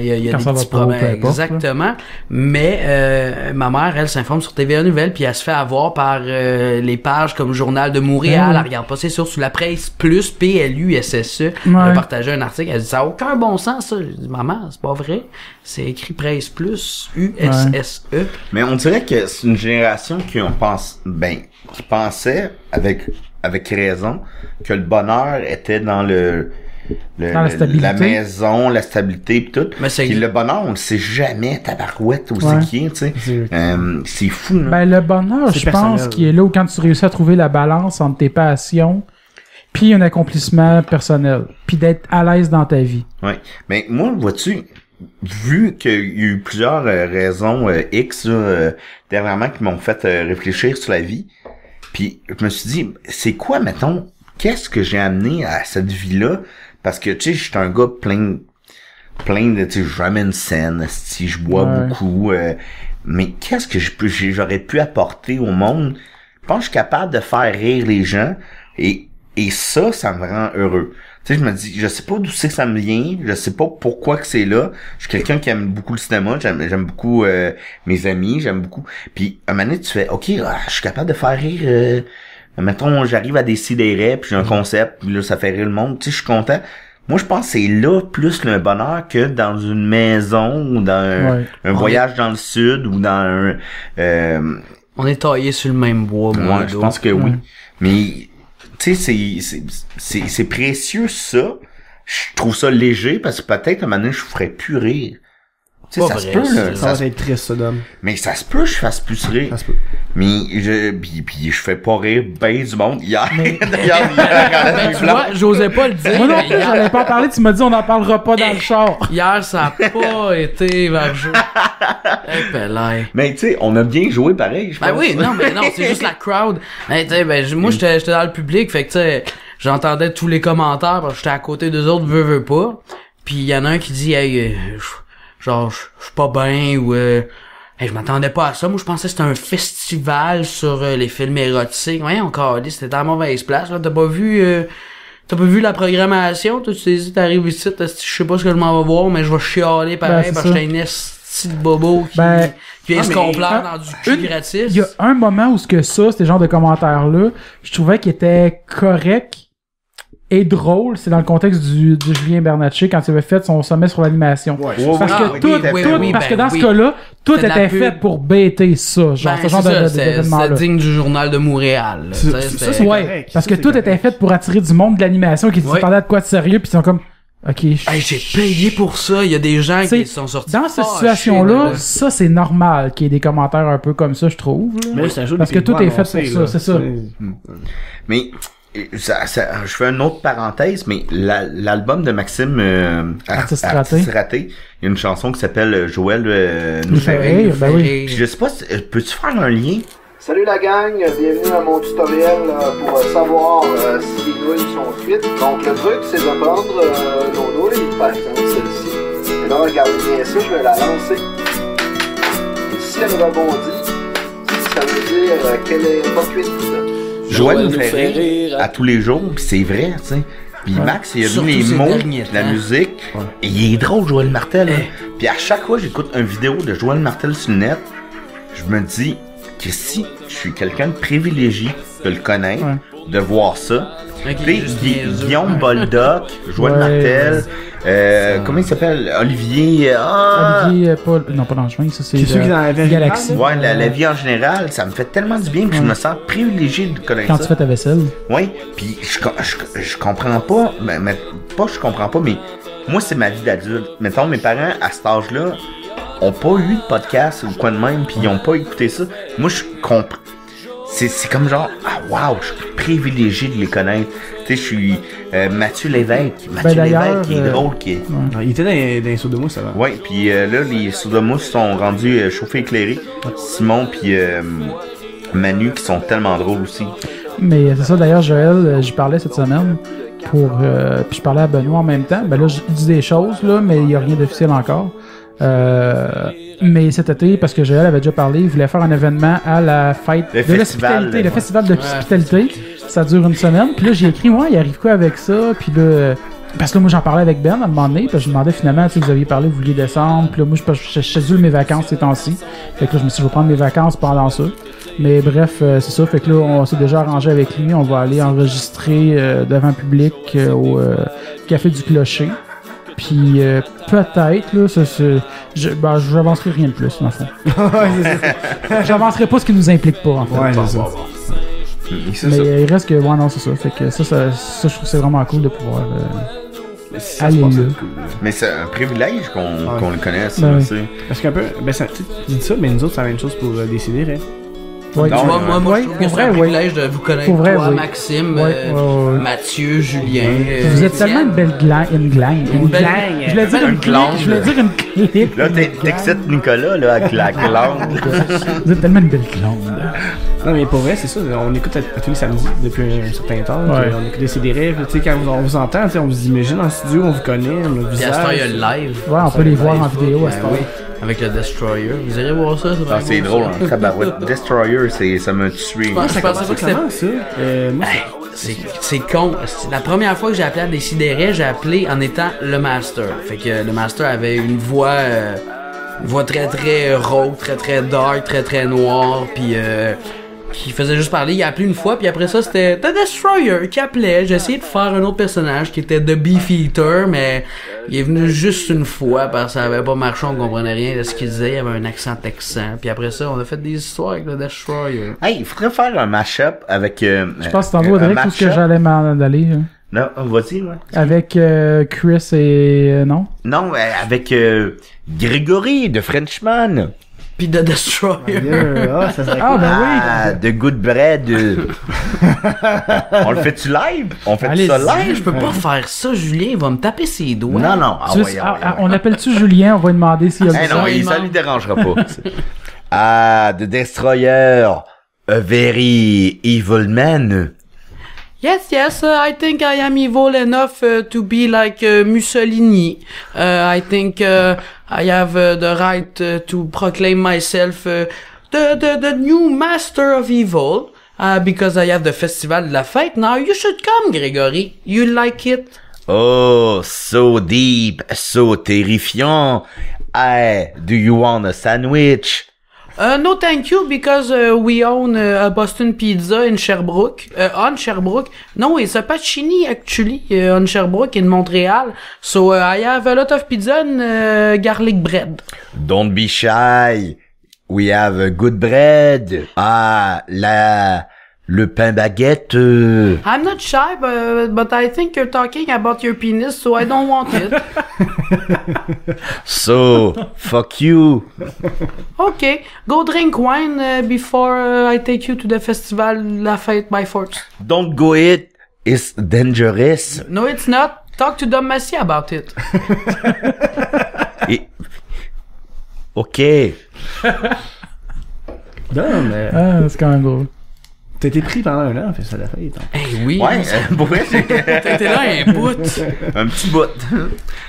il y a des petits problèmes. Exactement. Mais ma mère, elle s'informe sur TVA Nouvelles, puis elle se fait avoir par les pages comme Journal de Montréal. Elle regarde pas, c'est sûr, sur la presse plus, PLUSSE. Elle a partagé un article, elle dit ça a aucun bon sens, ça. Je dis, maman, c'est pas vrai. C'est écrit presse plus, USSE. Mais on dirait que c'est une génération qui pensait avec raison que le bonheur était dans le la maison, la stabilité pis tout. Puis le bonheur, on le sait jamais, tabarouette, où c'est qui est, tu sais. C'est fou, là. Ben, le bonheur, je pense qu'il est là où quand tu réussis à trouver la balance entre tes passions puis un accomplissement personnel, puis d'être à l'aise dans ta vie. Ouais. Mais moi, vois-tu, vu qu'il y a eu plusieurs raisons X dernièrement qui m'ont fait réfléchir sur la vie, puis je me suis dit, c'est quoi, mettons, qu'est-ce que j'ai amené à cette vie-là? Parce que, tu sais, je suis un gars plein de, tu sais, jamais une scène, si je bois beaucoup, mais qu'est-ce que j'aurais pu apporter au monde? Je pense que je suis capable de faire rire les gens, et ça me rend heureux. Tu sais, je me dis, je sais pas d'où c'est que ça me vient, je sais pas pourquoi que c'est là. Je suis quelqu'un qui aime beaucoup le cinéma, j'aime beaucoup mes amis, j'aime beaucoup. Puis à un moment donné, tu fais, ok, je suis capable de faire rire. Mettons, j'arrive à décider, puis j'ai un concept, puis là ça fait rire le monde. Tu sais, je suis content. Moi, je pense que c'est là plus le bonheur que dans une maison ou dans un voyage dans le sud ou dans un. On est taillé sur le même bois, moi. Je pense que oui. Mais tu sais, c'est précieux ça. Je trouve ça léger parce que peut-être à un moment donné, je ferais plus rire. Tu sais, ça se peut, là. Ça va être triste, ça, Dom. Mais ça se peut que je fasse plus rire. Ça se peut. Mais puis je fais pas rire ben du monde hier. D'ailleurs, tu vois, j'osais pas le dire. Moi non plus, j'allais pas en parler, tu m'as dit on en parlera pas dans le char. Hier, ça a pas été vergeux. Mais tu sais, on a bien joué pareil, je pense. Ben oui, non, c'est juste la crowd. Mais tu sais, moi j'étais dans le public, fait que tu sais, j'entendais tous les commentaires parce que j'étais à côté d'eux autres, veux pas. Puis il y en a un qui dit hey, genre je suis pas bien ou hey, je m'attendais pas à ça. Moi, je pensais que c'était un festival sur les films érotiques. Ouais, encore dit, c'était à la mauvaise place. Là, t'as pas vu la programmation? Toi, tu t'es dit, t'arrives ici, je sais pas ce que je m'en vais voir, mais je vais chialer pareil parce que j'étais une esti de bobo qui se complaire dans du cul gratis. Il y a un moment où c'était ce genre de commentaires-là, je trouvais qu'il était correct et drôle, c'est dans le contexte du Julien Bernatchez quand il avait fait son sommet sur l'animation. Parce que dans ce cas-là, tout était fait pour bêter ça, genre ce genre d'événement-là. C'est digne du Journal de Montréal. Ouais, parce que tout était fait pour attirer du monde de l'animation qui s'attendait à de quoi de sérieux, puis ils sont comme OK. J'ai payé pour ça, il y a des gens qui sont sortis. Dans cette situation-là, ça c'est normal qu'il y ait des commentaires un peu comme ça, je trouve. Parce que tout est fait pour ça, c'est ça. Mais je fais une autre parenthèse, mais l'album de Maxime Artiste raté, il y a une chanson qui s'appelle Joël nous fait rire. Ben oui. Puis je sais pas, peux-tu faire un lien? Salut la gang, bienvenue à mon tutoriel pour savoir si les nouilles sont cuites. Donc le truc c'est de prendre nos nouilles, par exemple celle-ci. Et là regardez bien ça, je vais la lancer. Et si elle rebondit, ça veut dire qu'elle est pas cuite. Joël nous fait rire à tous les jours, pis c'est vrai, tu sais. Puis Max, il a vu les mots, la musique, et il est drôle, Joël Martel. Puis à chaque fois que j'écoute une vidéo de Joël Martel sur le net, je me dis que si je suis quelqu'un de privilégié de le connaître, de voir ça. Guillaume Boldoc, Joël Martel, comment il s'appelle? Olivier Paul, non pas Langevin, ça c'est celui qui est dans la Galaxie. Ouais, la vie en général, ça me fait tellement du bien que je me sens privilégié de connaître quand ça. Tu fais ta vaisselle. Oui, puis je comprends pas, mais je comprends pas, mais moi c'est ma vie d'adulte. Mettons, mes parents à cet âge-là ont pas eu de podcast ou quoi de même, puis ils ont pas écouté ça. Moi je comprends. C'est comme genre, wow, je suis privilégié de les connaître. Tu sais, je suis Mathieu Lévesque. Mathieu Lévesque qui est drôle. Il était dans les sauts de mousse avant. Ouais, puis là, les sauts de mousse sont rendus chauffés éclairés. Simon puis Manu qui sont tellement drôles aussi. Mais c'est ça, d'ailleurs, Joël, j'y parlais cette semaine. Puis je parlais à Benoît en même temps. Ben là, je dis des choses, là, mais il n'y a rien d'officiel encore. Mais cet été, parce que Joël avait déjà parlé, il voulait faire un événement à la fête de l'hospitalité, le festival de l'hospitalité. Ça dure une semaine. Puis là, j'ai écrit, il arrive quoi avec ça? Puis là, parce que là, moi, j'en parlais avec Ben à un moment donné. Puis je me demandais finalement, si vous aviez parlé, vous vouliez descendre. Puis là, moi, je schedule mes vacances ces temps-ci. Fait que là, je me suis dit, je vais prendre mes vacances pendant ça. Mais bref, c'est ça. Fait que là, on s'est déjà arrangé avec lui. On va aller enregistrer devant le public au Café du Clocher. Puis peut-être, là, j'avancerai rien de plus, dans le fond. J'avancerai pas ce qui nous implique pas, en fait. Ouais, c'est ça. Mais il reste que, non, c'est ça. Fait que ça, je trouve que c'est vraiment cool de pouvoir allez là. Mais c'est un privilège qu'on le connaisse, Ben oui. tu sais. Parce qu'un peu, tu dis ça, mais nous autres, c'est la même chose pour décider, hein. Ouais. Non, Moi, ouais, je trouve que pour c'est un vrai, privilège de vous connaître, Pour vrai, toi, oui. Maxime, Ouais, Mathieu, Julien. Vous êtes tellement une belle gang. Une gang. Une belle- Je voulais dire une glande. clique. Je voulais dire une clique. Là, t'excites Nicolas, là, avec la glande. Vous êtes tellement une belle glande. Non, mais pour vrai, c'est ça. On écoute à tous les samedis depuis un certain temps. Ouais. On écoute des CDR. Tu sais, quand on vous entend, tu sais, on vous imagine en studio, on vous connaît, on a le Puis à ce temps, il y a visage. le live. Ouais, on peut les voir en vidéo à ce Ben temps. oui, avec le Destroyer. Vous irez voir ça, Ah, c'est drôle, hein. Tabarouette. Destroyer, ça m'a tué. Je pensais pas que c'était... Comment ça? Moi, C'est con. La première fois que j'ai appelé à Décideret, j'ai appelé en étant le Master. Fait que le Master avait une voix très très rauque, très très dark, très très noire, puis qui faisait juste parler. Il a appelé une fois, puis après ça c'était The Destroyer qui appelait. J'ai essayé de faire un autre personnage qui était The Beefeater, mais il est venu juste une fois parce que ça avait pas marché, on comprenait rien de ce qu'il disait. Il avait un accent texan. Puis après ça, on a fait des histoires avec le Destroyer. Hey, il faudrait faire un mash-up avec... Je pense que t'en vas direct tout ce que j'allais m'en aller. Hein. Non, vas-y, ouais. Avec Chris et... non? Non, avec Grégory de Frenchman. Puis The Destroyer. ça serait Ah, cool. ben oui! Ah, de Good Bread. On le fait-tu live? On fait Allez-y. ça live? Je peux pas faire ça, Julien, il va me taper ses doigts. Non, non. Ah, Tu veux- on l'appelle-tu Julien? On va lui demander s'il y a Eh non, il ça manque. lui dérangera pas. Ah, The Destroyer. A very evil man. Yes, I think I am evil enough to be like Mussolini. I think I have the right to proclaim myself the new master of evil. Because I have the festival de la fête. Now you should come, Grégory. You like it? Oh, so deep, so terrifiant. Hey, do you want a sandwich? No, thank you, because we own a Boston Pizza in Sherbrooke. On Sherbrooke. No, it's a Pacini, actually, on Sherbrooke in Montreal. So I have a lot of pizza and garlic bread. Don't be shy. We have a good bread. Ah, le pain baguette. I'm not shy, but I think you're talking about your penis, so I don't want it. So, fuck you. Okay, go drink wine before I take you to the festival La Fête by force. Don't go it. It's dangerous. No, it's not. Talk to Dom Massy about it. Et... Ok. Non, mais Ah, c'est quand même drôle. t'as été pris pendant un an, fait ça la fête. Hein. Eh oui. Ouais, pour vrai, c'est T'as été là un bout. un petit bout.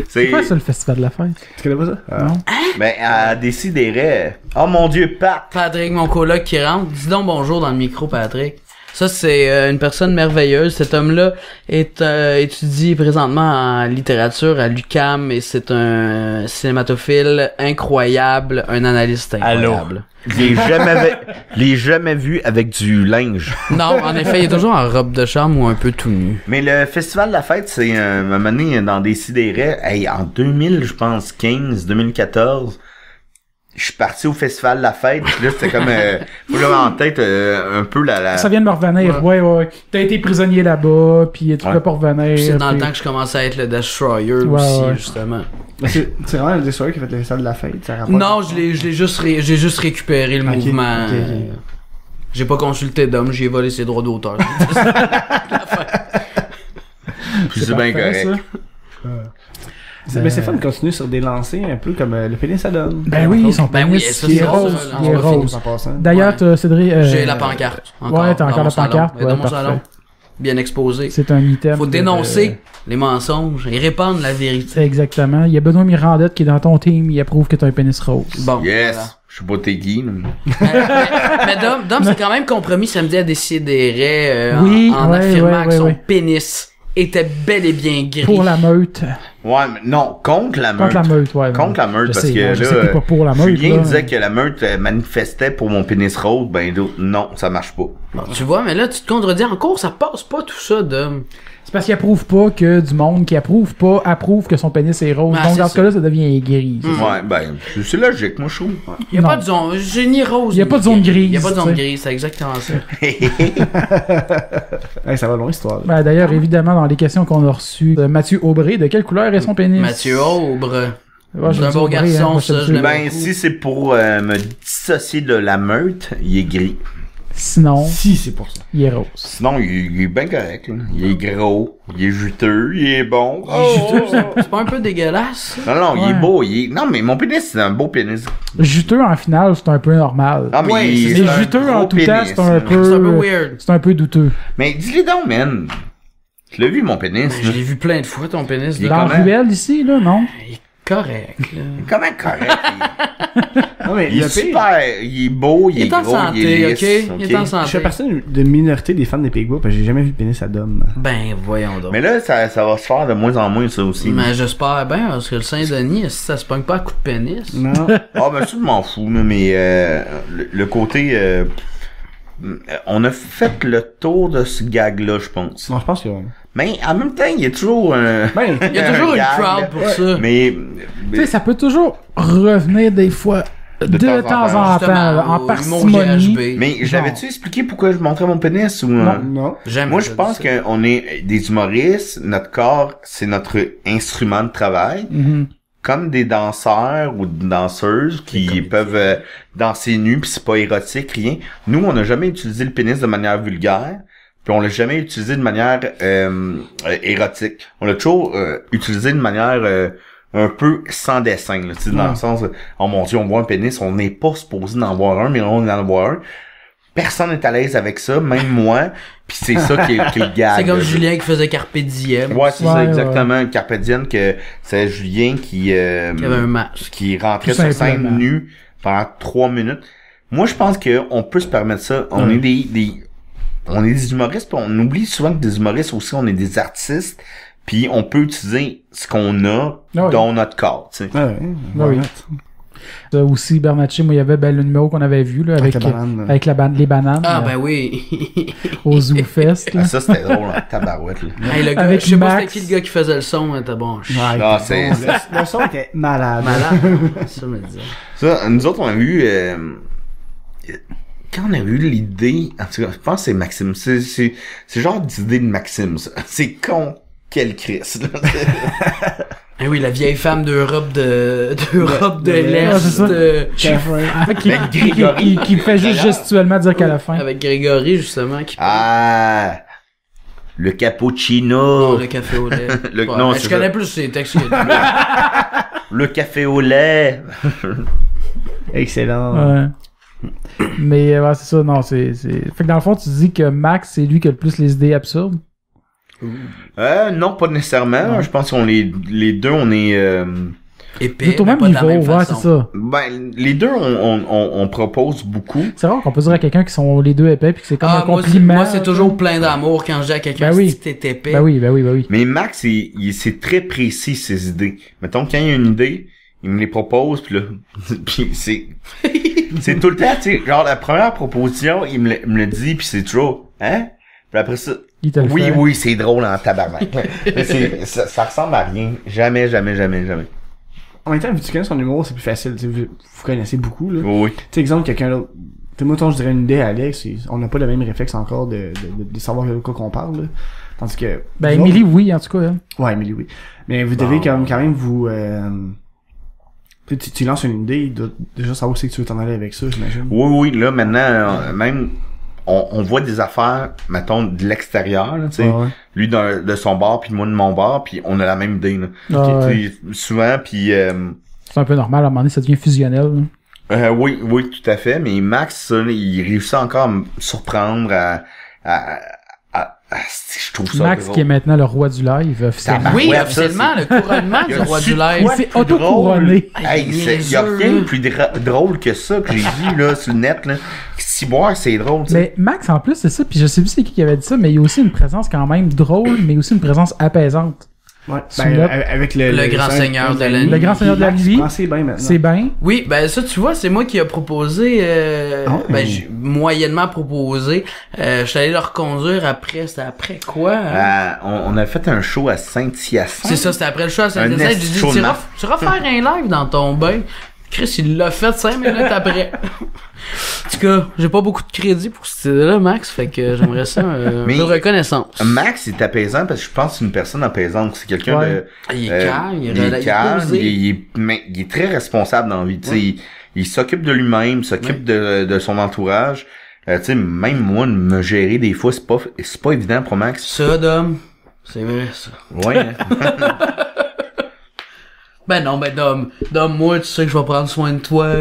C'est quoi ça, le festival de la fête? Tu connais pas ça? Non? Ben, à Décideret. Oh mon Dieu, Pat. Patrick, mon coloc qui rentre. Dis donc bonjour dans le micro, Patrick. Ça, c'est une personne merveilleuse. Cet homme-là est étudie présentement en littérature à l'UQAM et c'est un cinématophile incroyable, un analyste incroyable. Je l'ai jamais vu avec du linge. Non, en effet, il est toujours en robe de chambre ou un peu tout nu. Mais le Festival de la Fête, c'est un moment donné dans Décideret. Hey, en 2000, je pense, 2014, je suis parti au Festival de la Fête. Puis là, c'était comme... faut l'avoir en tête un peu la... Ça vient de me revenir. Ouais. T'as été prisonnier là-bas, puis tu peux pas revenir. Puis c'est dans le puis- temps que je commençais à être le Destroyer Ouais, aussi, ouais. justement. Mais c'est vraiment le Destroyer qui a fait le festival de la fête. Ça rapporte- Non, j'ai juste récupéré le Ok, mouvement. ok. J'ai pas consulté Dom, j'ai volé ses droits d'auteur. Puis c'est bien parfait, correct. ça. Mais c'est fun de continuer sur des lancers un peu comme le pénis à donne. Ben oui, son Ben oui, pénis, ça, il est c'est rose. ça, Il est on va rose. En passant. D'ailleurs, Ouais. t'as Cédric... J'ai la pancarte. Ouais, t'as encore dans la mon salon. pancarte. Elle est Ouais, dans mon parfait. salon. Bien exposé. C'est un item. Faut de- dénoncer les mensonges et répandre la vérité. Exactement. Il y a Benoît Mirandette qui est dans ton team, il approuve que t'as un pénis rose. Bon. Yes. Je sais pas t'es qui. Mais Dom s'est quand même compromis samedi à décider Oui, en ouais, affirmant ouais, que son ouais. pénis était bel et bien gris. Pour la meute. Ouais, mais non, contre la meute. Contre la meute, ouais. Contre la meute, Je parce sais, que je sais que là, t'es pas pour la meute, Julien là. disait que la meute manifestait pour mon pénis rose, ben non, ça marche pas. Bon, tu vois, mais là, tu te contredis encore, ça passe pas tout ça, Dom. C'est parce qu'il approuve pas que du monde qui approuve pas approuve que son pénis est rose. Ah, Donc c'est dans ce ça. cas-là, ça devient gris. Ouais, ben, c'est logique, moi, je trouve. Il y a Non. pas de zone, j'ai ni rose. Il y a ni pas de zone grise, Il y a pas de zone tu sais. grise, c'est exactement ça. Hey, ça va loin, l'histoire. Ben, d'ailleurs, évidemment, dans les questions qu'on a reçues, Mathieu Aubry, de quelle couleur est son pénis? Mathieu Aubre. Ouais, C'est je un dis bon Aubry, garçon, moi, ça, me je suis- l'aime. Ben, beaucoup. si c'est pour me dissocier de la meute, il est gris. Sinon, Si, c'est pour ça. il est rose. Sinon, il est bien correct, là. Il est gros, il est juteux, il est bon. C'est pas un peu dégueulasse, ça? Non, il Ouais. est beau, Non, mais mon pénis, c'est un beau pénis. Juteux en finale, c'est un peu normal. Ah, mais Ouais, il- c'est Mais un juteux gros en tout temps, pénis, c'est un là. peu... C'est un peu weird. C'est un peu douteux. Mais dis-le donc, man. Tu l'as vu, mon pénis, Je là? l'ai vu plein de fois, ton pénis. Il est là. Dans comment? Ruelle, ici, là, non? Il est correct, là. Comment correct? Non, mais Il est le pire, super, il est beau, il est Il est en gros, santé, il est ok? lisse, Il est en je santé. fais partie de minorité des fans des Pigbois parce que j'ai jamais vu de pénis à d'homme. Ben, voyons donc. Mais là, ça va se faire de moins en moins, ça aussi. Mais j'espère bien, parce que le Saint-Denis, si ça se pogne pas à coup de pénis. Non. Ah, ben, ça, je m'en fous, là, mais le côté... on a fait le tour de ce gag-là, je pense. Non, je pense que... Mais en même temps, il y a toujours un... Ben, Il y a toujours un une gag, crowd pour ça. Mais... Tu sais, ça peut toujours revenir des fois, de temps en temps, là, en parcimonie. Mais j'avais-tu expliqué pourquoi je montrais mon pénis ou... non. J'aime Moi, ça, je pense ça. qu'on est des humoristes, notre corps, c'est notre instrument de travail. Mhm. Comme des danseurs ou des danseuses qui peuvent danser nus pis c'est pas érotique, rien. Nous, on n'a jamais utilisé le pénis de manière vulgaire, puis on l'a jamais utilisé de manière érotique. On l'a toujours utilisé de manière un peu sans dessin, là, tu sais, dans le sens, oh mon Dieu, on voit un pénis, on n'est pas supposé d'en voir un, mais on en voit un. Personne n'est à l'aise avec ça, même moi, puis c'est ça qui est le gag. C'est comme là. Julien qui faisait Carpe Diem. Ouais, c'est Ouais, ça, ouais. exactement. Carpe Diem, que c'est Julien qui Qui avait un masque. qui rentrait Tout sur simplement. scène nu pendant 3 minutes. Moi, je pense qu'on peut se permettre ça. On est on est des humoristes, puis on oublie souvent que des humoristes aussi, on est des artistes, puis on peut utiliser ce qu'on a Ah oui. dans notre corps, tu sais. Ouais, oui. Aussi, Bernatchez, moi, il y avait le numéro qu'on avait vu, là, avec la banane. avec les bananes, Ah, là, ben oui. au Zoo Fest, là. Ah, ça, c'était drôle, en tabarouette, là. Hey, le gars, Avec je sais pas Max. c'était qui le gars qui faisait le son, hein, t'as bon. Ah, c'est... Le son était malade. Malade. Ça me dit. Ça, nous autres, on a eu... quand on a eu l'idée... En tout cas, je pense que c'est Maxime. C'est genre d'idée de Maxime, ça. C'est con, quel Christ, là. Eh oui, la vieille femme d'Europe de Ouais, l'Est. c'est ça. Qui fait juste gestuellement dire qu'à la fin. Avec Grégory, justement, qui Ah... Le cappuccino. le café au lait. Le- Ouais, non, je c'est connais ça. plus ces textes que lui. Le café au lait. Excellent. Ouais. Mais ouais, c'est ça, non, c'est... Fait que dans le fond, tu dis que Max, c'est lui qui a le plus les idées absurdes. Non, pas nécessairement. Ouais. Je pense qu'on est les deux, on est Épais, Vous êtes au mais même pas de la niveau, même ouais, façon. c'est ça. ben les deux on propose beaucoup. C'est rare qu'on peut dire à quelqu'un qui sont les deux épais puis que c'est comme un Ah, moi, compliment. moi, c'est toujours plein d'amour quand je dis à quelqu'un Ben oui. si t'es épais. Ben oui, ben oui, ben oui. Mais Max, c'est très précis ses idées. Mettons quand il y a une idée, il me les propose puis là puis c'est tout le temps, tu sais, genre la première proposition, il me le dit puis c'est toujours hein? Puis après ça Il te le oui, fait. oui, c'est drôle en tabarnak. Mais ça ressemble à rien. Jamais. En même temps, vu que tu connais son humour, c'est plus facile. Tu sais, vous connaissez beaucoup, là. Oui. Tu sais, exemple, quelqu'un d'autre. Tu sais, mettons, je dirais une idée à Alex, on n'a pas le même réflexe encore de savoir de quoi qu'on parle, là. Tandis que... Ben, vous Émilie, autres- oui, en tout cas. Hein. Ouais, Émilie, oui. Mais vous devez quand même vous... tu lances une idée, il doit déjà savoir où c'est que tu veux t'en aller avec ça, j'imagine. Oui, là, maintenant, même, on voit des affaires, mettons, de l'extérieur, là, tu sais. Ouais. Lui de son bar, puis moi de mon bar, puis on a la même idée, là. Ah, Tu sais, souvent, puis C'est un peu normal, à un moment donné, ça devient fusionnel. Là. oui, tout à fait, mais Max, ça, là, il réussit encore à me surprendre je trouve ça Max, drôle. qui est maintenant le roi du live, officiellement. Ah, Oui, ouais, officiellement, ça, le couronnement Il y du a roi su du live. Il s'est auto-couronné. Hey, il y a rien de plus drôle que ça que j'ai vu, là, sur le net, là. Si boire, c'est drôle, tu sais. Mais Max, en plus, c'est ça, puis je sais plus c'est qui avait dit ça, mais il y a aussi une présence quand même drôle, mais aussi une présence apaisante. Ouais. Sous note. Avec Le grand seigneur de la nuit. Le grand seigneur de la nuit. C'est bien maintenant. C'est bien. Oui, ben ça, tu vois, c'est moi qui ai proposé, j'ai moyennement proposé. Je suis allé le reconduire après, c'était après quoi? Hein? On a fait un show à Saint-Hyacinthe. C'est ça, c'était après le show à Saint-Hyacinthe. J'ai dit, show de tu vas faire un live dans ton bain. Chris, il l'a fait 5 minutes après. En tout cas, j'ai pas beaucoup de crédit pour cette idée-là, Max, fait que j'aimerais ça un peu de reconnaissance. Max est apaisant parce que je pense que c'est une personne apaisante. C'est quelqu'un de... Il est calme, il est très responsable dans la vie. Tu sais, il s'occupe de lui-même, s'occupe de son entourage. Tu sais, même moi, de me gérer des fois, c'est pas évident pour Max. Ça, Dom, c'est vrai, ça. Ouais. Hein? Ben non, Dom, moi, tu sais que je vais prendre soin de toi.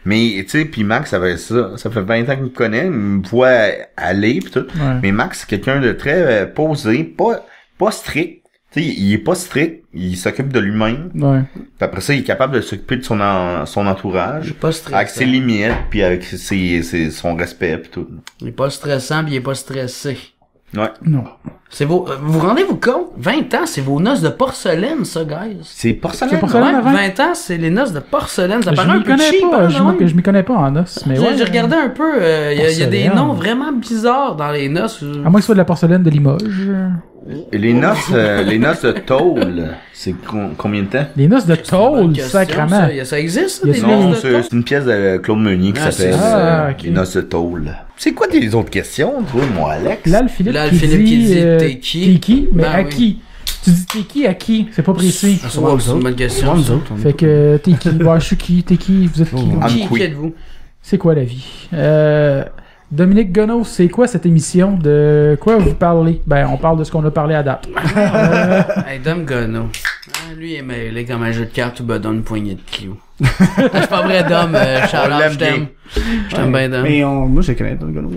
Mais, tu sais, puis Max, ça fait 20 ans qu'il me connaît, il me voit aller pis tout. Ouais. Mais Max, c'est quelqu'un de très posé, pas strict. Tu sais, il est pas strict, il s'occupe de lui-même. Ouais. Puis après ça, il est capable de s'occuper de son entourage. Il est pas stressant. Avec ses limites, puis avec son respect pis tout. Il est pas stressant pis il est pas stressé. Ouais. Non. C'est vous rendez-vous compte? 20 ans, c'est vos noces de porcelaine, ça, guys. C'est porcelaine. C'est porcelaine. Ouais, avant? 20 ans, c'est les noces de porcelaine. Ça Je paraît un m'y peu connais cheap, pas, hein, je m'y connais pas en os, mais ouais. J'ai regardé un peu, il y a des Porcelaine. noms vraiment bizarres dans les noces. À moins que ce soit de la porcelaine de Limoges. Et les noces de tôle, c'est combien de temps? Les noces de C'est une bonne tôle, question, sacrament. ça existe, ça, Y a des ça? noces Non, de tôle? c'est une pièce de Claude Meunier qui Ah, s'appelle c'est ça. Ok. Les noces de tôle. C'est quoi tes autres questions, toi, moi, Alex? Là, le Philippe, Là, le qui Philippe dit, qui dit, t'es qui? T'es qui? Mais Ben à oui. qui? Tu dis t'es qui à qui? C'est pas précis. C'est une bonne question. Nous ça. autres, on est Fait que t'es qui? Ouais, je suis qui? T'es qui? Vous êtes qui? I'm Qui quick. êtes-vous? C'est quoi la vie? Dominique Gonneau, c'est quoi cette émission? De quoi vous parlez? Ben, on parle de ce qu'on a parlé à date. Hey, Dom Gonneau. Ah, lui, il est mêlé comme un jeu de cartes où ben donne une poignée de clous. C'est pas vrai, Dom. Charles, l'aime je t'aime. Je t'aime bien, Dom. Mais moi, je le connais, Dom Gonneau.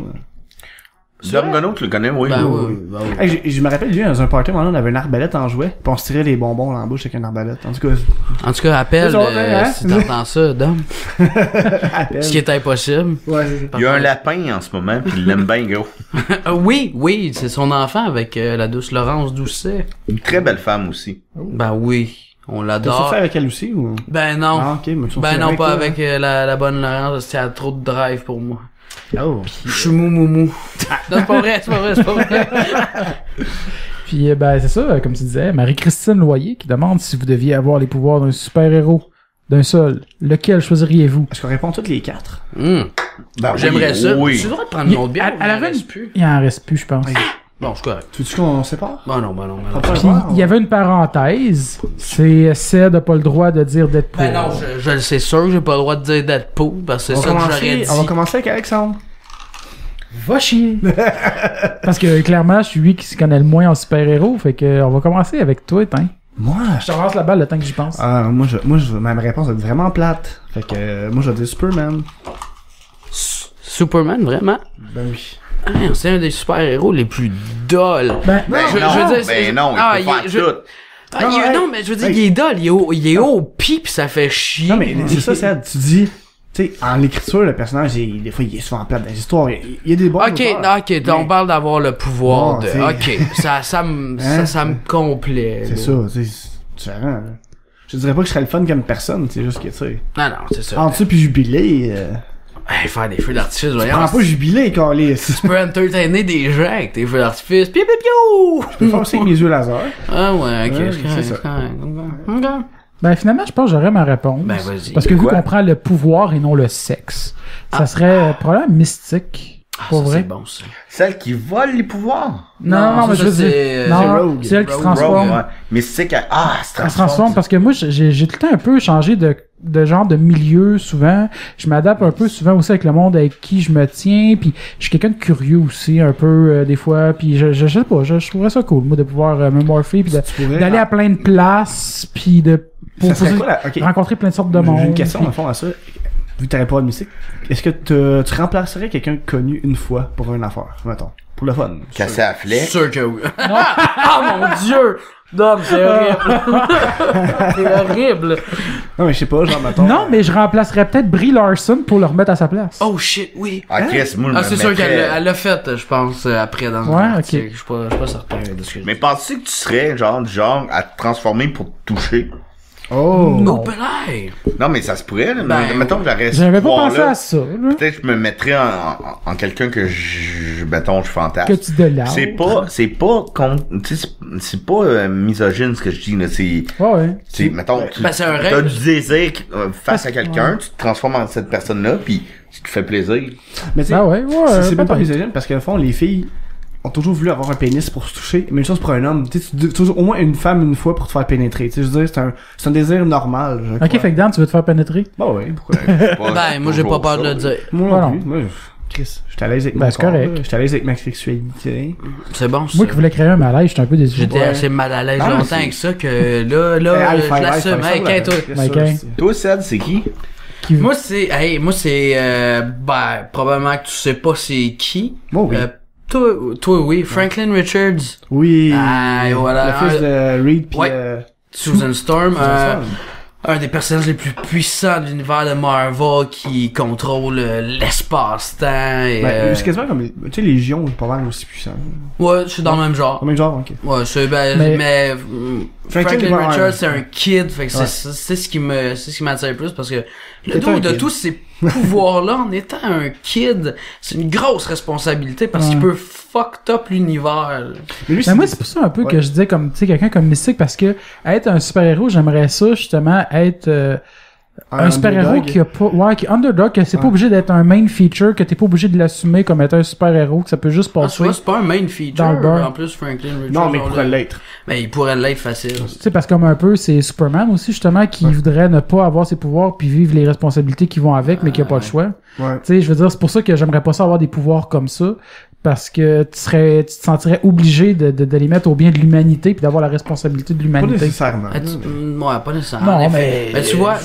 Dom Gonneau, tu le connais, oui. Ben oui. oui, ben oui. Hey, je me rappelle, lui, dans un party, on avait une arbalète en jouet, pis on se tirait les bonbons dans la bouche avec une arbalète. En tout cas, En tout cas, appelle C'est ça, hein? si t'entends ça, Dom. appelle. Ce qui est impossible. Ouais, c'est ça. Il y a un lapin en ce moment, puis il l'aime bien gros. Oui, c'est son enfant avec la douce Laurence Doucet. Une très belle femme aussi. Ben oui, on T'as l'adore. sorti avec elle aussi, ou? Ben non. Ah, ok, mais tu Ben sorti non, pas toi, avec la bonne Laurence, c'est trop de drive pour moi. Oh. Je suis mou. Non, c'est pas vrai. Puis, ben, c'est ça, comme tu disais, Marie-Christine Loyer qui demande si vous deviez avoir les pouvoirs d'un super-héros, d'un seul. Lequel choisiriez-vous? Est-ce qu'on répond toutes les quatre? Ben J'aimerais ça. Oui. Tu devrais te prendre une autre bière. Elle avait une... plus. Il en reste plus, je pense. Bon, c'est correct. Tu veux qu'on sépare? Ben non. Puis, il y avait une parenthèse, c'est Ced n'a pas le droit de dire Deadpool. Ben non, je le sais sûr que j'ai pas le droit de dire Deadpool, parce que c'est ça que j'aurais dit. On va commencer avec Alexandre. Va chier! Parce que, clairement, je suis lui qui se connaît le moins en super-héros, fait que, on va commencer avec toi, hein. Moi, Je te relance la balle le temps que j'y pense. ma réponse va être vraiment plate. Fait que, moi, je vais dire Superman. Superman, vraiment? Ben oui. Ah, c'est un des super-héros les plus dol. Ben, je veux dire, ben non, il peut faire tout. Non, mais je veux dire, il est dol, il est au pis pis ça fait chier. Non, mais c'est ça, Ced. Tu dis, tu sais, en l'écriture, le personnage, des fois, il est souvent plate dans les histoires. Il y a des bons Ok, on parle d'avoir le pouvoir Bon, de... t'sais. Ok, ça me complaît. C'est ça, tu sais, c'est différent. Hein. Je dirais pas que je serais le fun comme personne, c'est juste que, tu sais. Non, c'est ça. Entre ça pis Jubilé, Hey, faire des feux d'artifice, tu voyons. prends pas Jubilé, Carlis. Tu peux entertainer des gens avec tes feux d'artifice. Piou, piou, piou! Je peux faire aussi avec mes yeux laser. Ah ouais, ok, Ouais, c'est c'est ça. correct. Ok. Ben, finalement, je pense que j'aurais ma réponse. Ben, vas-y. Parce que vu Quoi? qu'on prend le pouvoir et non le sexe, ça serait probablement mystique. Pour Ça, vrai. c'est bon, ça. Celle qui vole les pouvoirs. Non, mais ça, je veux c'est, dire. Non, Rogue. c'est elle qui se Rogue, transforme. Ouais. Mais c'est qu'elle Elle se transforme parce que moi, j'ai tout le temps un peu changé de genre de milieu souvent. Je m'adapte un peu souvent aussi avec le monde avec qui je me tiens. Puis je suis quelqu'un de curieux aussi un peu des fois. Puis je sais pas, je trouverais ça cool moi de pouvoir me morpher puis d'aller à plein de places puis de Ça serait quoi, là? Ok. rencontrer plein de sortes de monde. J'ai une question, puis- à fond, à ça. Vu que t'aurais pas de mystique, est-ce que tu remplacerais quelqu'un de connu une fois pour une affaire, mettons? Pour le fun. Casser à flèche. Sûr que oui. Ah mon dieu! Non, mais c'est horrible. C'est horrible. Non, mais je sais pas, genre, mettons. Non, mais je remplacerais peut-être Brie Larson pour le remettre à sa place. Oh shit, oui. Ah, Chris, moi, je Ah, me c'est sûr mettrais- qu'elle l'a fait, je pense, après dans Ouais, le ok. Je suis pas certain de ce que je Mais penses-tu que tu serais, du genre, à te transformer pour te toucher? Oh! dis. Open eye! Non, mais ça se pourrait, là. Ben, Mettons que j'aurais ce J'avais pas pensé pouvoir-là. à ça, là. Peut-être que je me mettrais en quelqu'un que mettons, je fantasme. Que tu délares. C'est pas tu sais, c'est pas misogyne ce que je dis, là. C'est, mettons, Ben, c'est un t'as rêve. du désir face à quelqu'un, Ouais. tu te transformes en cette personne-là, puis tu te fais plaisir. Mais tu sais, Ah ouais, c'est même pas peut-être. misogyne parce qu'au fond, les filles ont toujours voulu avoir un pénis pour se toucher. Mais une chose pour un homme, tu sais, tu dois toujours au moins une femme une fois pour te faire pénétrer. Tu sais, je veux dire, c'est un désir normal, je crois. Ok, fait que Dan, tu veux te faire pénétrer? Bah ouais, pourquoi? Ben, moi, j'ai pas peur de le dire. Moi Voilà. non plus. Moi, Chris, j'étais à l'aise avec Ben, mon c'est corps, correct. là. J'étais à l'aise avec ma sexualité. C'est bon, ça. Moi qui voulais créer un malaise, j'étais un peu déçu. J'étais Ouais. assez mal à l'aise Ah, longtemps c'est- avec ça que là, High je five, l'assume. high Hey, five, Kate, toi. bien Ben, sûr, Kate. c'est- Toi, Ced, c'est qui? Qui- Moi, c'est, ben, probablement que tu sais pas c'est qui. Bon, oui. Toi, oui, Franklin Richards. Oui. Ah, et voilà. Le fils de Reed pis Ouais. Susan Storm. Un des personnages les plus puissants de l'univers de Marvel qui contrôle l'espace-temps et c'est quasiment comme, tu sais, les Légions, c'est pas mal aussi puissant. ouais, c'est dans le même genre. Combien de genre, ok. Ouais, c'est ben Mais- Franklin Franklin Richards Richards, c'est un kid, fait que Ouais. c'est ce qui m'attire le plus parce que le Étant un dos de kid. tous ces pouvoirs là en étant un kid, c'est une grosse responsabilité parce qu'il Ouais. peut fucked up l'univers. Mais lui, Mais moi, c'est pour ça un peu Ouais. que je disais comme, tu sais, quelqu'un comme Mystique, parce que être un super-héros, j'aimerais ça, justement, être un super-héros underdog. qui a pas, ouais, qui est underdog, que c'est pas Ouais. obligé d'être un main feature, que t'es pas obligé de l'assumer comme étant un super-héros, que ça peut juste Ah, tu passer. vois, c'est pas un main feature Dans le beurre. en plus Franklin Richards. Non, mais il on pourrait l'a- l'être. Mais il pourrait l'être facile. Tu sais, parce que comme un peu, c'est Superman aussi, justement, qui voudrait ne pas avoir ses pouvoirs puis vivre les responsabilités qui vont avec, mais qui a pas le choix. Ouais. Tu sais, je veux dire, c'est pour ça que j'aimerais pas ça avoir des pouvoirs comme ça, parce que tu te sentirais obligé de les mettre au bien de l'humanité puis d'avoir la responsabilité de Pas l'humanité. nécessairement. Ah, ouais, pas nécessairement. Non, en mais- effet. Mais tu vois,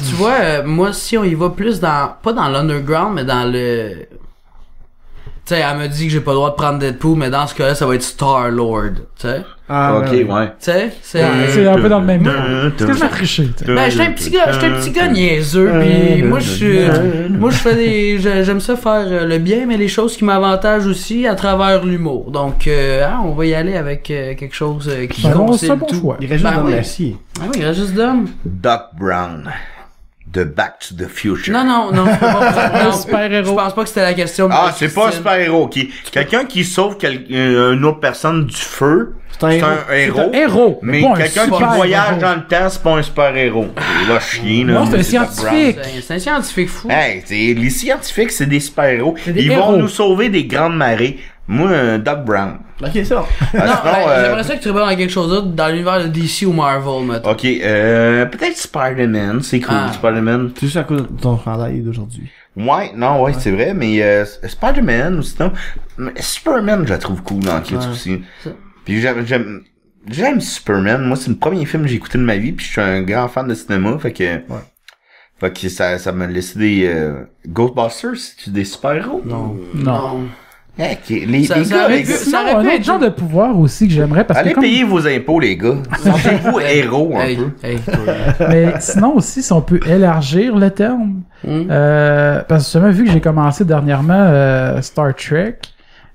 moi, si on y va plus pas dans l'underground, mais dans le... Tu sais, elle me dit que j'ai pas le droit de prendre Deadpool, mais dans ce cas-là, ça va être Star-Lord, tu sais. Ah, Ok, ouais. ouais. Tu sais, c'est... C'est un peu dans le même mood. C'est quasiment triché, tu sais. Ben, j'étais un petit gars niaiseux, pis moi, je fais j'aime ça faire le bien, mais les choses qui m'avantagent aussi à travers l'humour. Donc, on va y aller avec quelque chose qui C'est un bon- concile c'est un bon tout. choix. Il reste juste Ben dans oui. l'acier. Ah oui, il reste juste d'hommes. Doc Brown. De Back to the Future. Non, c'est pas non, super-héros. Je pense pas que c'était la question. Ah, de c'est pas un Christine. super-héros. Quelqu'un qui sauve une autre personne du feu, C'est un héros. un héros. Héros, Mais pas un quelqu'un qui super-héros. voyage dans le temps, c'est pas un super-héros. Il va chier, là. Non, c'est un Doc Brown. scientifique. C'est un scientifique fou. Hey, les scientifiques, c'est des super-héros. des Ils héros. vont nous sauver des grandes marées. Moi, Doc Brown. Ok, c'est bon. Non, sinon, j'aimerais ça que tu répondes à quelque chose d'autre dans l'univers de DC ou Marvel, mettons. Ok, peut-être Spider-Man. C'est cool, Ah. Spider-Man. C'est juste à cause de ton chandail d'aujourd'hui. Ouais, non, ouais, c'est vrai, mais Spider-Man ou sinon... mais Superman, je la trouve cool en kit aussi. Ça. Puis j'aime Superman. Moi, c'est le premier film que j'ai écouté de ma vie, puis je suis un grand fan de cinéma, fait que... Fait que ça m'a laissé des... Ghostbusters, c'est-tu des super-héros? Non. Hey, les Ça gars, aurait les pu- gars, ça Sinon, aurait pu un être autre genre de pouvoir aussi que j'aimerais, parce allez que comme... payer vos impôts, les gars. Sentez-vous héros un peu. Mais sinon aussi, si on peut élargir le terme, parce que justement, vu que j'ai commencé dernièrement Star Trek,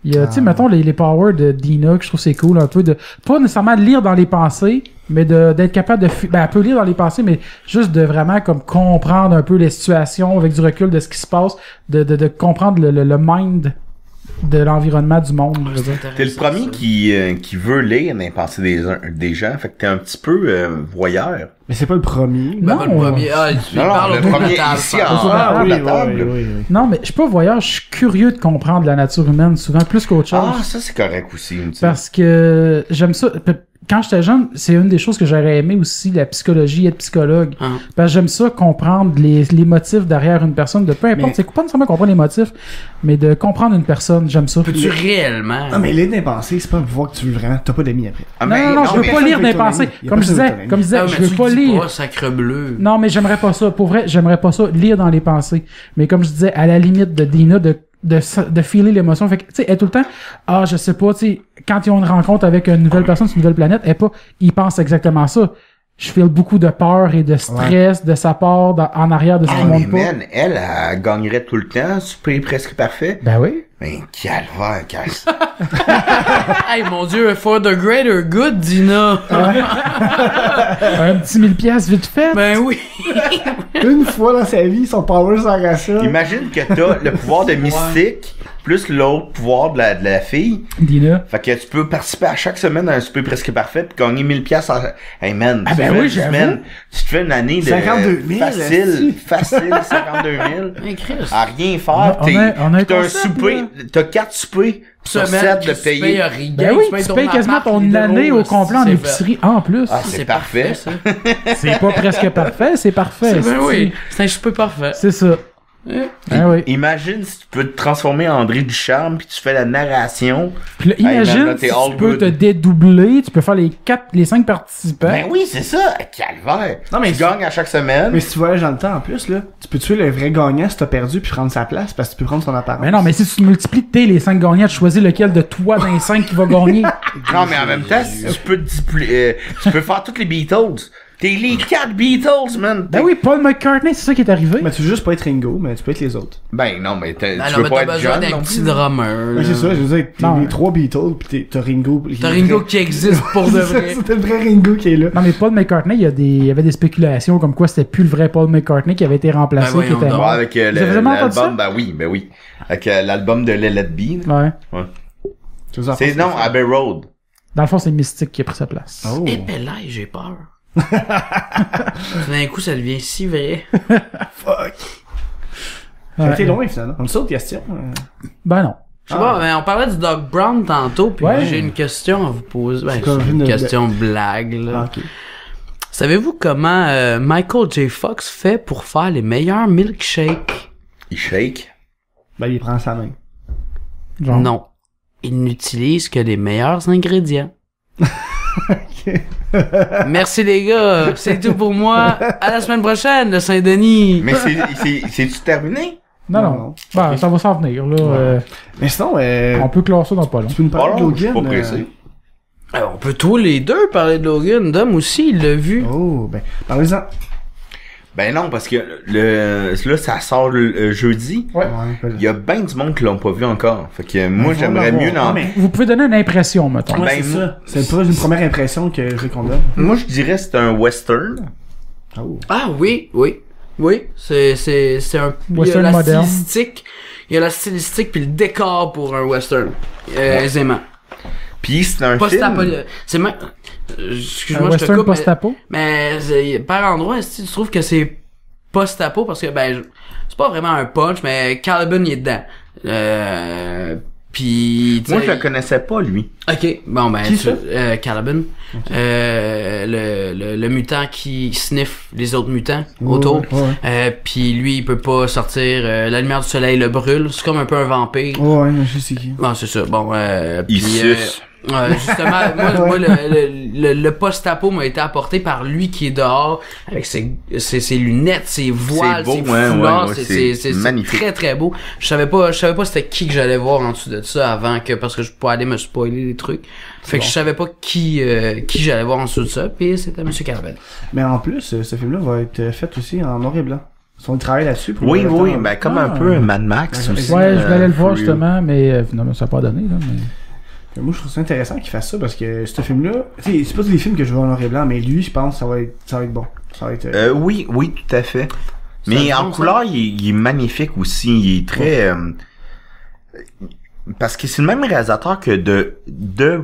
il y a, tu sais, mettons, les powers de Dina, que je trouve c'est cool, un peu de, pas nécessairement de lire dans les pensées, mais d'être capable de, ben, elle peut lire dans les pensées, mais juste de vraiment, comme, comprendre un peu les situations avec du recul de ce qui se passe, de comprendre le mind de l'environnement du monde, je veux dire. T'es le premier qui veut lire dans les pensées des gens, fait que t'es un petit peu voyeur. Mais c'est pas le premier. Ben, pas le premier. Ah, tu Non, parles le autour de la premier table, ici par en exemple. haut de la oui, table. oui. Non, mais je suis pas voyeur, je suis curieux de comprendre la nature humaine, souvent plus qu'autre chose. Ah, ça c'est correct aussi. Tu sais. Parce que j'aime ça. Quand j'étais jeune, c'est une des choses que j'aurais aimé aussi, la psychologie, être psychologue. Ah. Parce que j'aime ça, comprendre les motifs derrière une personne, de peu importe, Mais- c'est pas nécessairement comprendre les motifs, mais de comprendre une personne, j'aime ça. Peux-tu réellement? Non, mais lire des pensées, c'est pas un pouvoir que tu veux vraiment. T'as pas d'amis après. Ah, Non, mais- non, je veux mais- pas lire personne des veut ton pensées. ami. Y a Comme je personne veut disais, ton ami. comme je disais, Ah, je mais veux tu pas dis lire. pas sacre bleu. Non, mais j'aimerais pas ça. Pour vrai, j'aimerais pas ça, lire dans les pensées. Mais comme je disais, à la limite de Dina, de de feeler l'émotion. Fait que, tu sais, elle est tout le temps, je sais pas, tu sais, quand ils ont une rencontre avec une nouvelle personne sur une nouvelle planète, ils pensent exactement ça. Je feel beaucoup de peur et de stress de sa part en arrière de ce qu'ils montre pas. Man, elle gagnerait tout le temps, super presque parfait. Ben oui. Mais calvaire, casse. Hey, mon Dieu, for the greater good, Dina. Un petit 1000$ vite fait. Ben oui. Une fois dans sa vie, son power sert à ça. Imagine que t'as le pouvoir de mystique, plus l'autre pouvoir de la fille. Dina. Fait que tu peux participer à chaque semaine à un super presque parfait pis gagner 1000$. Hey man, Ah ben tu fais oui, une j'avoue. semaine, tu te fais une année de 52 000, facile 52 000. Hey, Chris. À rien faire, On a un t'as un concept, souper, là. t'as 4 soupers sur 7 de payer. Ben oui, tu payes quasiment ton année au complet en épicerie en plus. Ah, c'est parfait. ça. C'est pas presque parfait, c'est parfait. Ben oui, c'est un souper parfait. C'est ça. Ah oui. Imagine si tu peux te transformer en André Ducharme puis tu fais la narration. Puis là, Hey, man, imagine là, t'es si all tu peux good. te dédoubler, tu peux faire les 5 participants. Ben oui, c'est ça, calvaire. Non, mais tu gagnes à chaque semaine. Mais si tu voyages dans le temps en plus, là, tu peux tuer le vrai gagnant si t'as perdu puis prendre sa place parce que tu peux prendre son apparence. Mais non, mais si tu multiplies les 5 gagnants, tu choisis lequel de toi dans les 5 qui va gagner. Non, mais en même temps, tu peux tu peux faire toutes les Beatles. T'es les 4 Beatles, man. Ben oui, Paul McCartney, c'est ça qui est arrivé. Mais tu veux juste pas être Ringo, mais tu peux être les autres. Ben non, mais tu Ben veux non, mais pas t'as être besoin John d'un non petit plus. drummer. Ouais, c'est ça, je veux dire, t'es Non, les ouais. 3 Beatles pis t'as Ringo. T'as Ringo qui existe pour de vrai. C'était le vrai Ringo qui est là. Non, mais Paul McCartney, il y avait des spéculations comme quoi c'était plus le vrai Paul McCartney qui avait été remplacé, Ben qui voyons était donc. Ouais, mort. avec Vous avez jamais entendu ça? l'album, ben oui. Avec l'album de Let It Be. là. Ouais. Tu veux en C'est penser non, quoi? Abbey Road. Dans le fond, c'est Mystique qui a pris sa place. Oh. Et ben là, j'ai peur. D'un coup, ça devient si vrai. Fuck. Ça a Ouais. été loin finalement. On saute question. Ben non. Je sais pas, mais on parlait du Doc Brown tantôt, puis Ouais. j'ai une question à vous poser. Ben, quoi, c'est une une- question blague, là. Ah, ok. Savez-vous comment Michael J. Fox fait pour faire les meilleurs milkshakes? Il shake. Ben, il prend sa main. Genre. Non. Il n'utilise que les meilleurs ingrédients. Merci les gars, c'est tout pour moi. À la semaine prochaine, le Saint-Denis. Mais c'est-tu terminé? Non, Non, non. non. Ben, ça va s'en venir, là. Mais sinon, On peut clore ça dans pas long. tu peux nous parler de Oh, je suis Logan? pas pressé. On peut tous les deux parler de Logan. Dom aussi, il l'a vu. Oh, ben, parlez-en. Ben non, parce que là, ça sort le jeudi. Ouais. Il y a ben du monde qui l'ont pas vu encore. Fait que moi, faut j'aimerais l'avoir. mieux dans... Ah, mais- Vous pouvez donner une impression, mettons. Ben, c'est moi- ça. C'est pas une première impression que je veux qu'on donne. Moi, je dirais que c'est un western. Oh. Ah oui, oui. Oui, c'est un... Il y a Western la moderne. stylistique. Il y a la stylistique puis le décor pour un western. Aisément. Puis c'est un Post-apo... film... C'est même... Un Excuse-moi, je te western coupe, mais... post-apo. Mais par endroit, est-ce que tu trouves que c'est post-apo parce que c'est pas vraiment un punch, mais Caliban il est dedans. Puis Moi, je le connaissais pas, lui. OK, bon ben Qui ça? Caliban, le mutant qui sniffe les autres mutants autour. Ouais. Puis lui il peut pas sortir, la lumière du soleil le brûle, c'est comme un peu un vampire. Ouais, je sais qui. Bon, c'est ça. Bon, Il puis, suce. justement, moi le post-apo m'a été apporté par lui qui est dehors avec ses lunettes, ses voiles, beau, ses ouais, foulards, ouais, c'est magnifique. très très beau. Je savais pas c'était qui que j'allais voir en dessous de ça avant que parce que je pouvais aller me spoiler des trucs. Fait que je savais pas qui j'allais voir en dessous de ça, puis c'était Monsieur Caravel. Mais en plus, ce film-là va être fait aussi en noir et blanc. Ils ont travaillé là-dessus pour Oui, le oui, temps. ben comme Ah. un peu Mad Max Ouais, aussi. Ouais, je voulais aller le voir Fury. justement, mais non, ça n'a pas donné, là. Mais... Moi, je trouve ça intéressant qu'ils fassent ça parce que ce film-là, tu sais, c'est pas tous les films que je vois en noir et blanc, mais lui, je pense que ça va être bon. Ça va être. Oui, tout à fait. Mais C'est en bon, ça. couleur, il est magnifique aussi. Il est très... parce que c'est le même réalisateur que de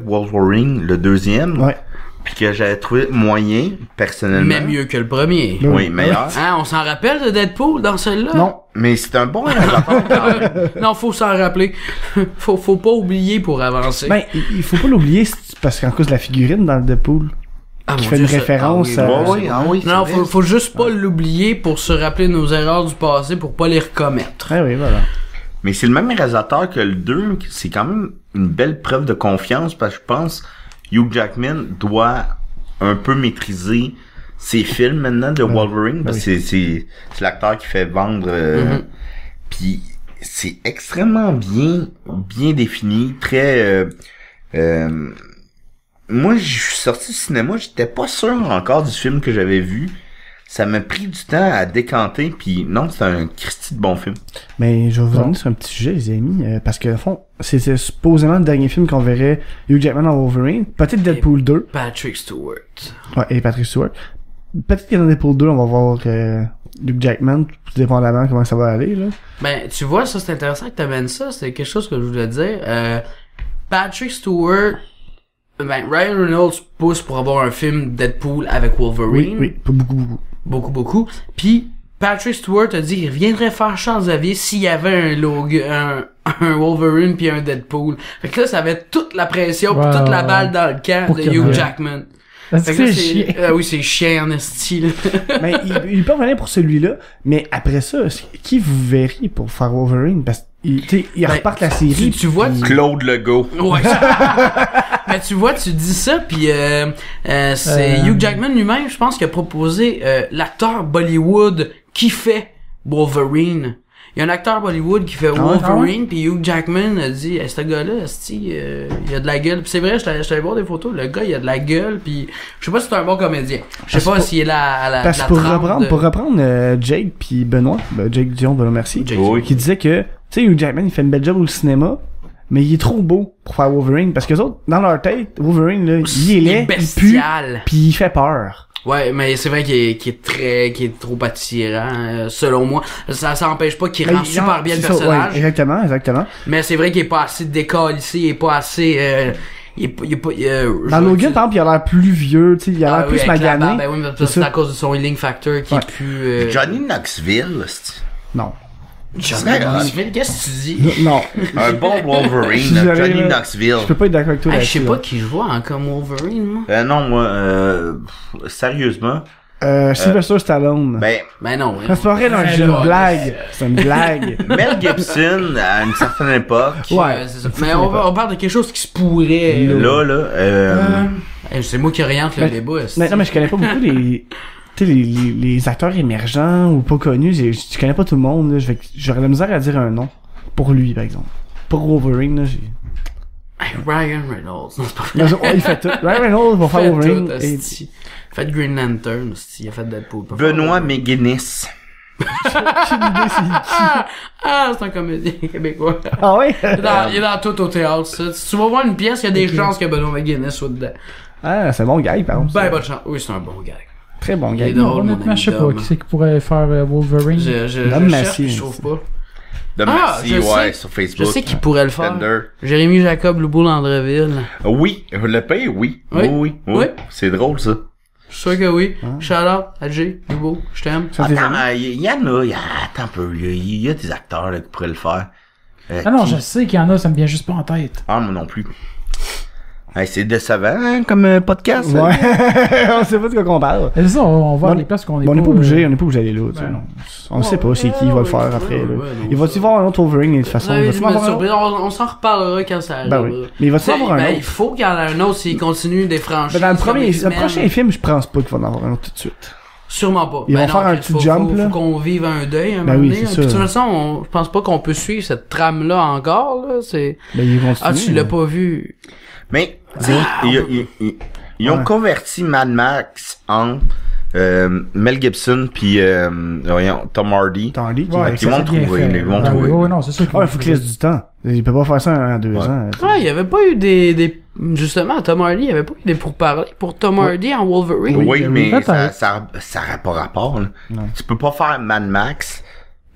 Wolverine, le deuxième. Ouais. Puis que j'avais trouvé moyen, personnellement. Mais mieux que le premier. Oui, meilleur. Hein, on s'en rappelle de Deadpool dans celle-là? Non. Mais c'est un bon réalisateur quand même. Non, faut s'en rappeler. faut pas oublier pour avancer. Ben, il faut pas l'oublier c'est parce qu'en cause de la figurine dans le Deadpool. Ah, qui mon fait Dieu, une ça- référence ah, oui, à- oui, Oui, ah oui, Non, c'est vrai. faut juste pas l'oublier pour se rappeler nos erreurs du passé pour pas les recommettre. Ah oui, voilà. Mais c'est le même réalisateur que le 2. C'est quand même une belle preuve de confiance parce que je pense Hugh Jackman doit un peu maîtriser ses films maintenant de Wolverine parce que c'est l'acteur qui fait vendre. Puis c'est extrêmement bien défini, très moi je suis sorti du cinéma, j'étais pas sûr encore du film que j'avais vu. Ça m'a pris du temps à décanter, puis non, c'est un Christy de bon film. Mais je vais vous emmener sur un petit sujet, les amis, parce que, au fond, c'était supposément le dernier film qu'on verrait Hugh Jackman en Wolverine. Peut-être Deadpool 2. Patrick Stewart. Ouais, et Patrick Stewart. Peut-être que dans Deadpool 2, on va voir Hugh Jackman, tout dépendamment comment ça va aller, là. Ben, tu vois, ça, c'est intéressant que t'amènes ça. C'est quelque chose que je voulais dire. Patrick Stewart, ben, Ryan Reynolds pousse pour avoir un film Deadpool avec Wolverine. Oui, pas beaucoup. Puis, Patrick Stewart a dit qu'il viendrait faire Charles Xavier s'il y avait un Wolverine puis un Deadpool. Fait que là, ça avait toute la pression pis toute la balle dans le camp de Hugh Jackman. Fait que là, c'est oui, c'est chiant en esti, là. Mais il peut revenir pour celui-là, mais après ça, qui vous verriez pour faire Wolverine? Parce qu'il repart la série. Tu vois, Claude Legault. Ouais. Mais tu vois, tu dis ça, puis c'est Hugh Jackman lui-même, je pense, qui a proposé l'acteur Bollywood qui fait Wolverine. Il y a un acteur Bollywood qui fait Wolverine, puis Hugh Jackman a dit ce gars-là, il a de la gueule. Puis c'est vrai, je t'allais voir des photos, le gars, il a de la gueule, puis je sais pas si c'est un bon comédien. Je sais pas s'il est là à la parce que pour reprendre Jake puis Benoît, Jake Dion, Benoît Mercier, qui disait que, tu sais, Hugh Jackman, il fait une belle job au cinéma, mais il est trop beau pour faire Wolverine, parce que les autres, dans leur tête, Wolverine, là, il est laid, il pue, puis il fait peur. Ouais, mais c'est vrai qu'il est trop attirant, selon moi. Ça empêche pas qu'il rend super bien le personnage. Ouais, exactement. Mais c'est vrai qu'il est pas assez décalissé, il est pas assez, dans Logan, par exemple, il a l'air plus vieux, tu sais, il a l'air plus magané. Ben oui, mais c'est à cause de son healing factor qui est plus, Johnny Knoxville, non. Johnny Knoxville, qu'est-ce que tu dis? Non. Un bon Wolverine, Johnny Knoxville. Je peux pas être d'accord avec toi là-dessus. Je sais pas qui je vois en comme Wolverine, moi. Non, moi, sérieusement. Sylvester Stallone. Ben non. Ça ferait une blague. C'est une blague. Mel Gibson, à une certaine époque. Ouais, c'est ça. Mais on parle de quelque chose qui se pourrait. Là, c'est moi qui oriente le débat. Non, mais je connais pas beaucoup les acteurs émergents ou pas connus, je connais pas tout le monde, là. J'aurais la misère à dire un nom. Pour lui, par exemple. Pour Wolverine, là, Ryan Reynolds. Non, c'est pas vrai. Il fait tout. Ryan Reynolds va faire Wolverine. Il fait Green Lantern, il a fait Deadpool. Benoît McGuinness. J'ai une idée, c'est qui? C'est un comédien québécois. Ah oui? Il est dans tout au théâtre, ça. Si tu vas voir une pièce, il y a des chances que Benoît McGuinness soit dedans. Ah, c'est un bon gars, par exemple. Ben, bonne chance. Oui, c'est un bon gars. Très bon gars. Honnêtement, je sais pas qui c'est qui pourrait faire Wolverine. Je cherche, je trouve pas. Sur Facebook. Je sais qui pourrait le faire. Jérémy Jacob, Loubo Landreville. Oui, le paye, oui. Oui. C'est drôle, ça. Je suis sûr que oui. Shout out à Jay, Loubo, je t'aime. Attends, il y en a, attends un peu, il y a des acteurs là, qui pourraient le faire. Non, je sais qu'il y en a, ça me vient juste pas en tête. Ah, moi non plus. C'est décevant, hein, comme podcast. Ouais. On sait pas de quoi qu'on parle. C'est ça, on va à des places qu'on est pas... On n'est pas obligé d'aller là, on sait pas c'est qui va le faire après, là. Il va-tu voir un autre Wolverine, de toute façon? On s'en reparlera quand ça arrive. Ben oui. Mais il va-tu avoir un autre? Il faut qu'il y en ait un autre s'il continue des franchises. Dans le prochain film, je pense pas qu'il va en avoir un autre tout de suite. Sûrement pas. Ils vont faire un petit jump, là. Faut qu'on vive un deuil, un moment donné. De toute façon, je pense pas qu'on peut suivre cette trame-là encore, là. Ils vont tu l'as pas vu. Mais, ils ont converti Mad Max en Mel Gibson puis Tom Hardy. Ils vont trouver. Non, c'est sûr il faut qu'il laisse du temps. Il peut pas faire ça en 2 ans. Ouais, il y avait pas eu des justement, Tom Hardy, il y avait pas eu des pourparlers pour Tom Hardy en Wolverine. Oui, mais ça n'a pas rapport, là. Tu peux pas faire Mad Max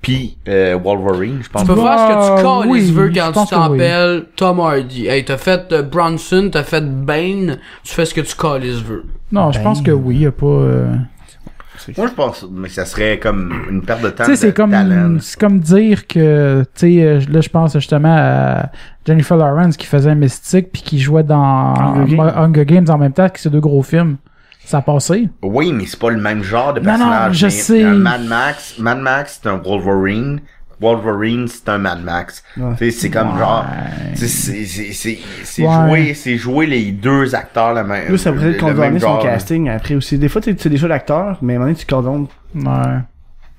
pis Wolverine, je pense. Tu peux faire ce que tu veux quand tu t'appelles Tom Hardy. Hey, t'as fait Bronson, t'as fait Bane, tu fais ce que tu veux. Non, je pense que oui, y a pas... Moi, je pense, mais ça serait comme une perte de temps. Tu sais, c'est comme dire que, tu sais, là, je pense justement à Jennifer Lawrence qui faisait Mystique puis qui jouait dans Hunger Games en même temps que ces 2 gros films. Ça a passé. Oui, mais c'est pas le même genre de personnage. Non, je sais. Mad Max, c'est un Wolverine. Wolverine, c'est un Mad Max. Ouais. C'est comme genre, c'est jouer les 2 acteurs la même. Là, ça pourrait être condamner son casting après aussi. Des fois, tu sais des choix d'acteurs, mais à un moment donné, tu condamnes. Ouais.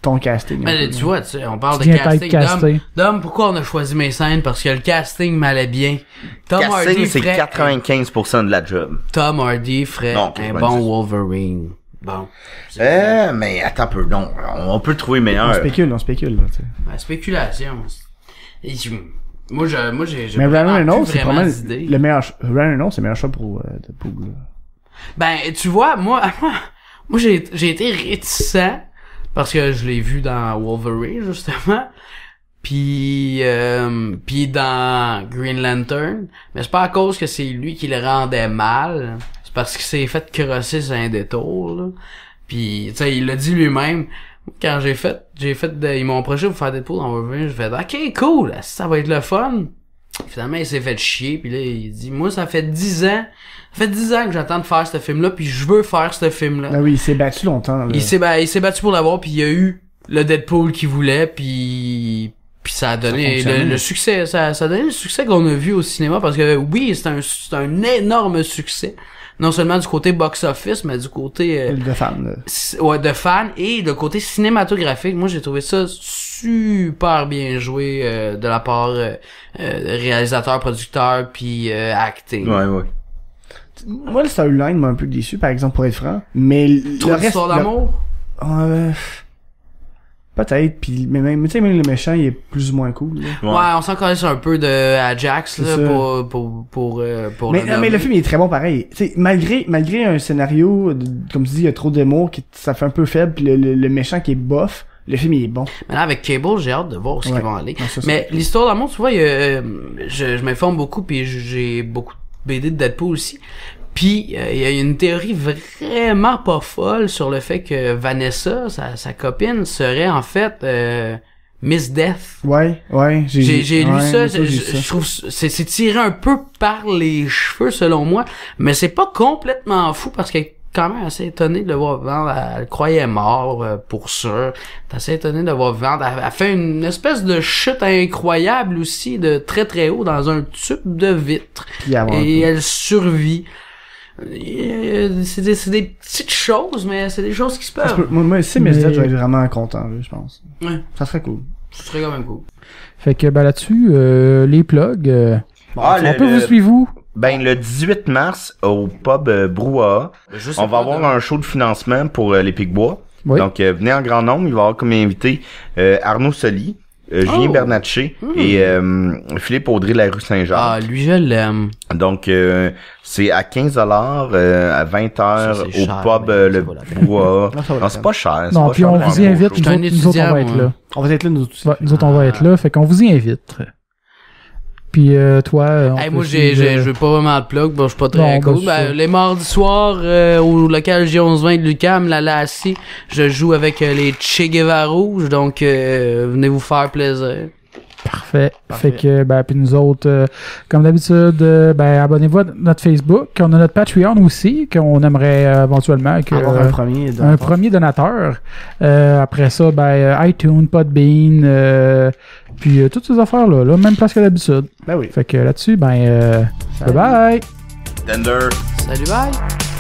ton casting. Mais tu vois, on parle Tu de viens casting. typecasté. Dom, pourquoi on a choisi mes scènes? Parce que le casting m'allait bien. Tom Casting, Hardy c'est ferait... 95% de la job. Tom Hardy ferait Non, un 90. bon Wolverine. Bon. Mais attends un peu, non. On peut le trouver meilleur. On spécule, là, tu sais. La spéculation. Et moi, j'ai Mais vraiment Ryan Reynolds, plus c'est vraiment probablement d'idées. le meilleur. Ryan Reynolds, c'est le meilleur choix pour Deadpool. Là. Ben, tu vois, moi, j'ai été réticent parce que je l'ai vu dans Wolverine, justement. Puis dans Green Lantern. Mais c'est pas à cause que c'est lui qui le rendait mal. C'est parce qu'il s'est fait crosser sur un détour, là. Puis, tu sais, il l'a dit lui-même. Quand ils m'ont approché pour faire Deadpool dans Wolverine, j'ai fait, ok, cool, ça va être le fun. Finalement, il s'est fait chier, puis là, il dit, moi, ça fait 10 ans que j'attends de faire ce film-là, puis je veux faire ce film-là. Ah oui, il s'est battu longtemps. Là. Il s'est battu pour l'avoir, puis il y a eu le Deadpool qu'il voulait, puis ça a donné le succès, ça a donné le succès qu'on a vu au cinéma, parce que oui, c'est un énorme succès. Non seulement du côté box-office, mais du côté... de fans. Ouais, de fans, et le côté cinématographique. Moi, j'ai trouvé ça super bien joué de la part réalisateur, producteur, puis acting. Ouais. Moi, le storyline m'a un peu déçu, par exemple, pour être franc. Mais Trop le reste... d'histoire d'amour? Peut-être, puis mais même, tu sais, même le méchant, il est plus ou moins cool. Là. Ouais, on s'en connaît un peu de Ajax, là, pour mais le film, il est très bon pareil. Tu sais, malgré un scénario, comme tu dis, il y a trop d'humour, ça fait un peu faible, puis le méchant qui est bof, le film, il est bon. Maintenant, avec Cable, j'ai hâte de voir où ils vont aller. Non, ça, mais l'histoire d'amour, tu vois, je m'informe beaucoup, puis j'ai beaucoup de BD de Deadpool aussi. Puis il y a une théorie vraiment pas folle sur le fait que Vanessa, sa copine, serait en fait Miss Death. Ouais, J'ai lu ça, j'ai je trouve c'est tiré un peu par les cheveux selon moi, mais c'est pas complètement fou parce qu'elle est quand même assez étonnée de le voir vivant. Elle croyait mort pour sûr. T'es assez étonnée de le voir vivant. Elle fait une espèce de chute incroyable aussi de très très haut dans un tube de vitre. Et elle survit. C'est des petites choses, mais c'est des choses qui se peuvent. Moi, si Miss Death, je vais être vraiment content, je pense. Ouais. Ça serait cool. Ce serait quand même cool. Fait que, là-dessus, les plugs, on peut vous suivre où? Ben, le 18 mars, au pub Brouhaha, on va avoir un show de financement pour les Picbois. Oui. Donc, venez en grand nombre. Il va y avoir comme invité Arnaud Soli, Julien Bernatchez et Philippe Audrey la rue Saint-Jacques. Ah, lui, je l'aime. Donc, c'est à 15$ à 20h Ça, c'est au cher, pub mais le ça vaut la peine. Brouhaha. Ça vaut la Non, c'est peine. pas cher. Non, puis on vous y invite, Je suis un nous autres, on va étudiant, être moi. là. On va être là, nous autres. Ouais, nous autres, on va être là, fait qu'on vous y invite. Puis toi, Hey, moi, je veux pas vraiment de plug, bon, je suis pas très Non, cool. c'est ça. Les mardis soirs, au local J1120 de Lucam, la Lassie, je joue avec les Che Guevara rouges, donc venez vous faire plaisir. Parfait. Fait que, puis nous autres, comme d'habitude, abonnez-vous à notre Facebook. On a notre Patreon aussi, qu'on aimerait éventuellement que, Avoir un premier donateur. Après ça, iTunes, Podbean, puis toutes ces affaires-là, même place que d'habitude. Ben oui. Fait que là-dessus, bye bye! Tender. Salut, bye!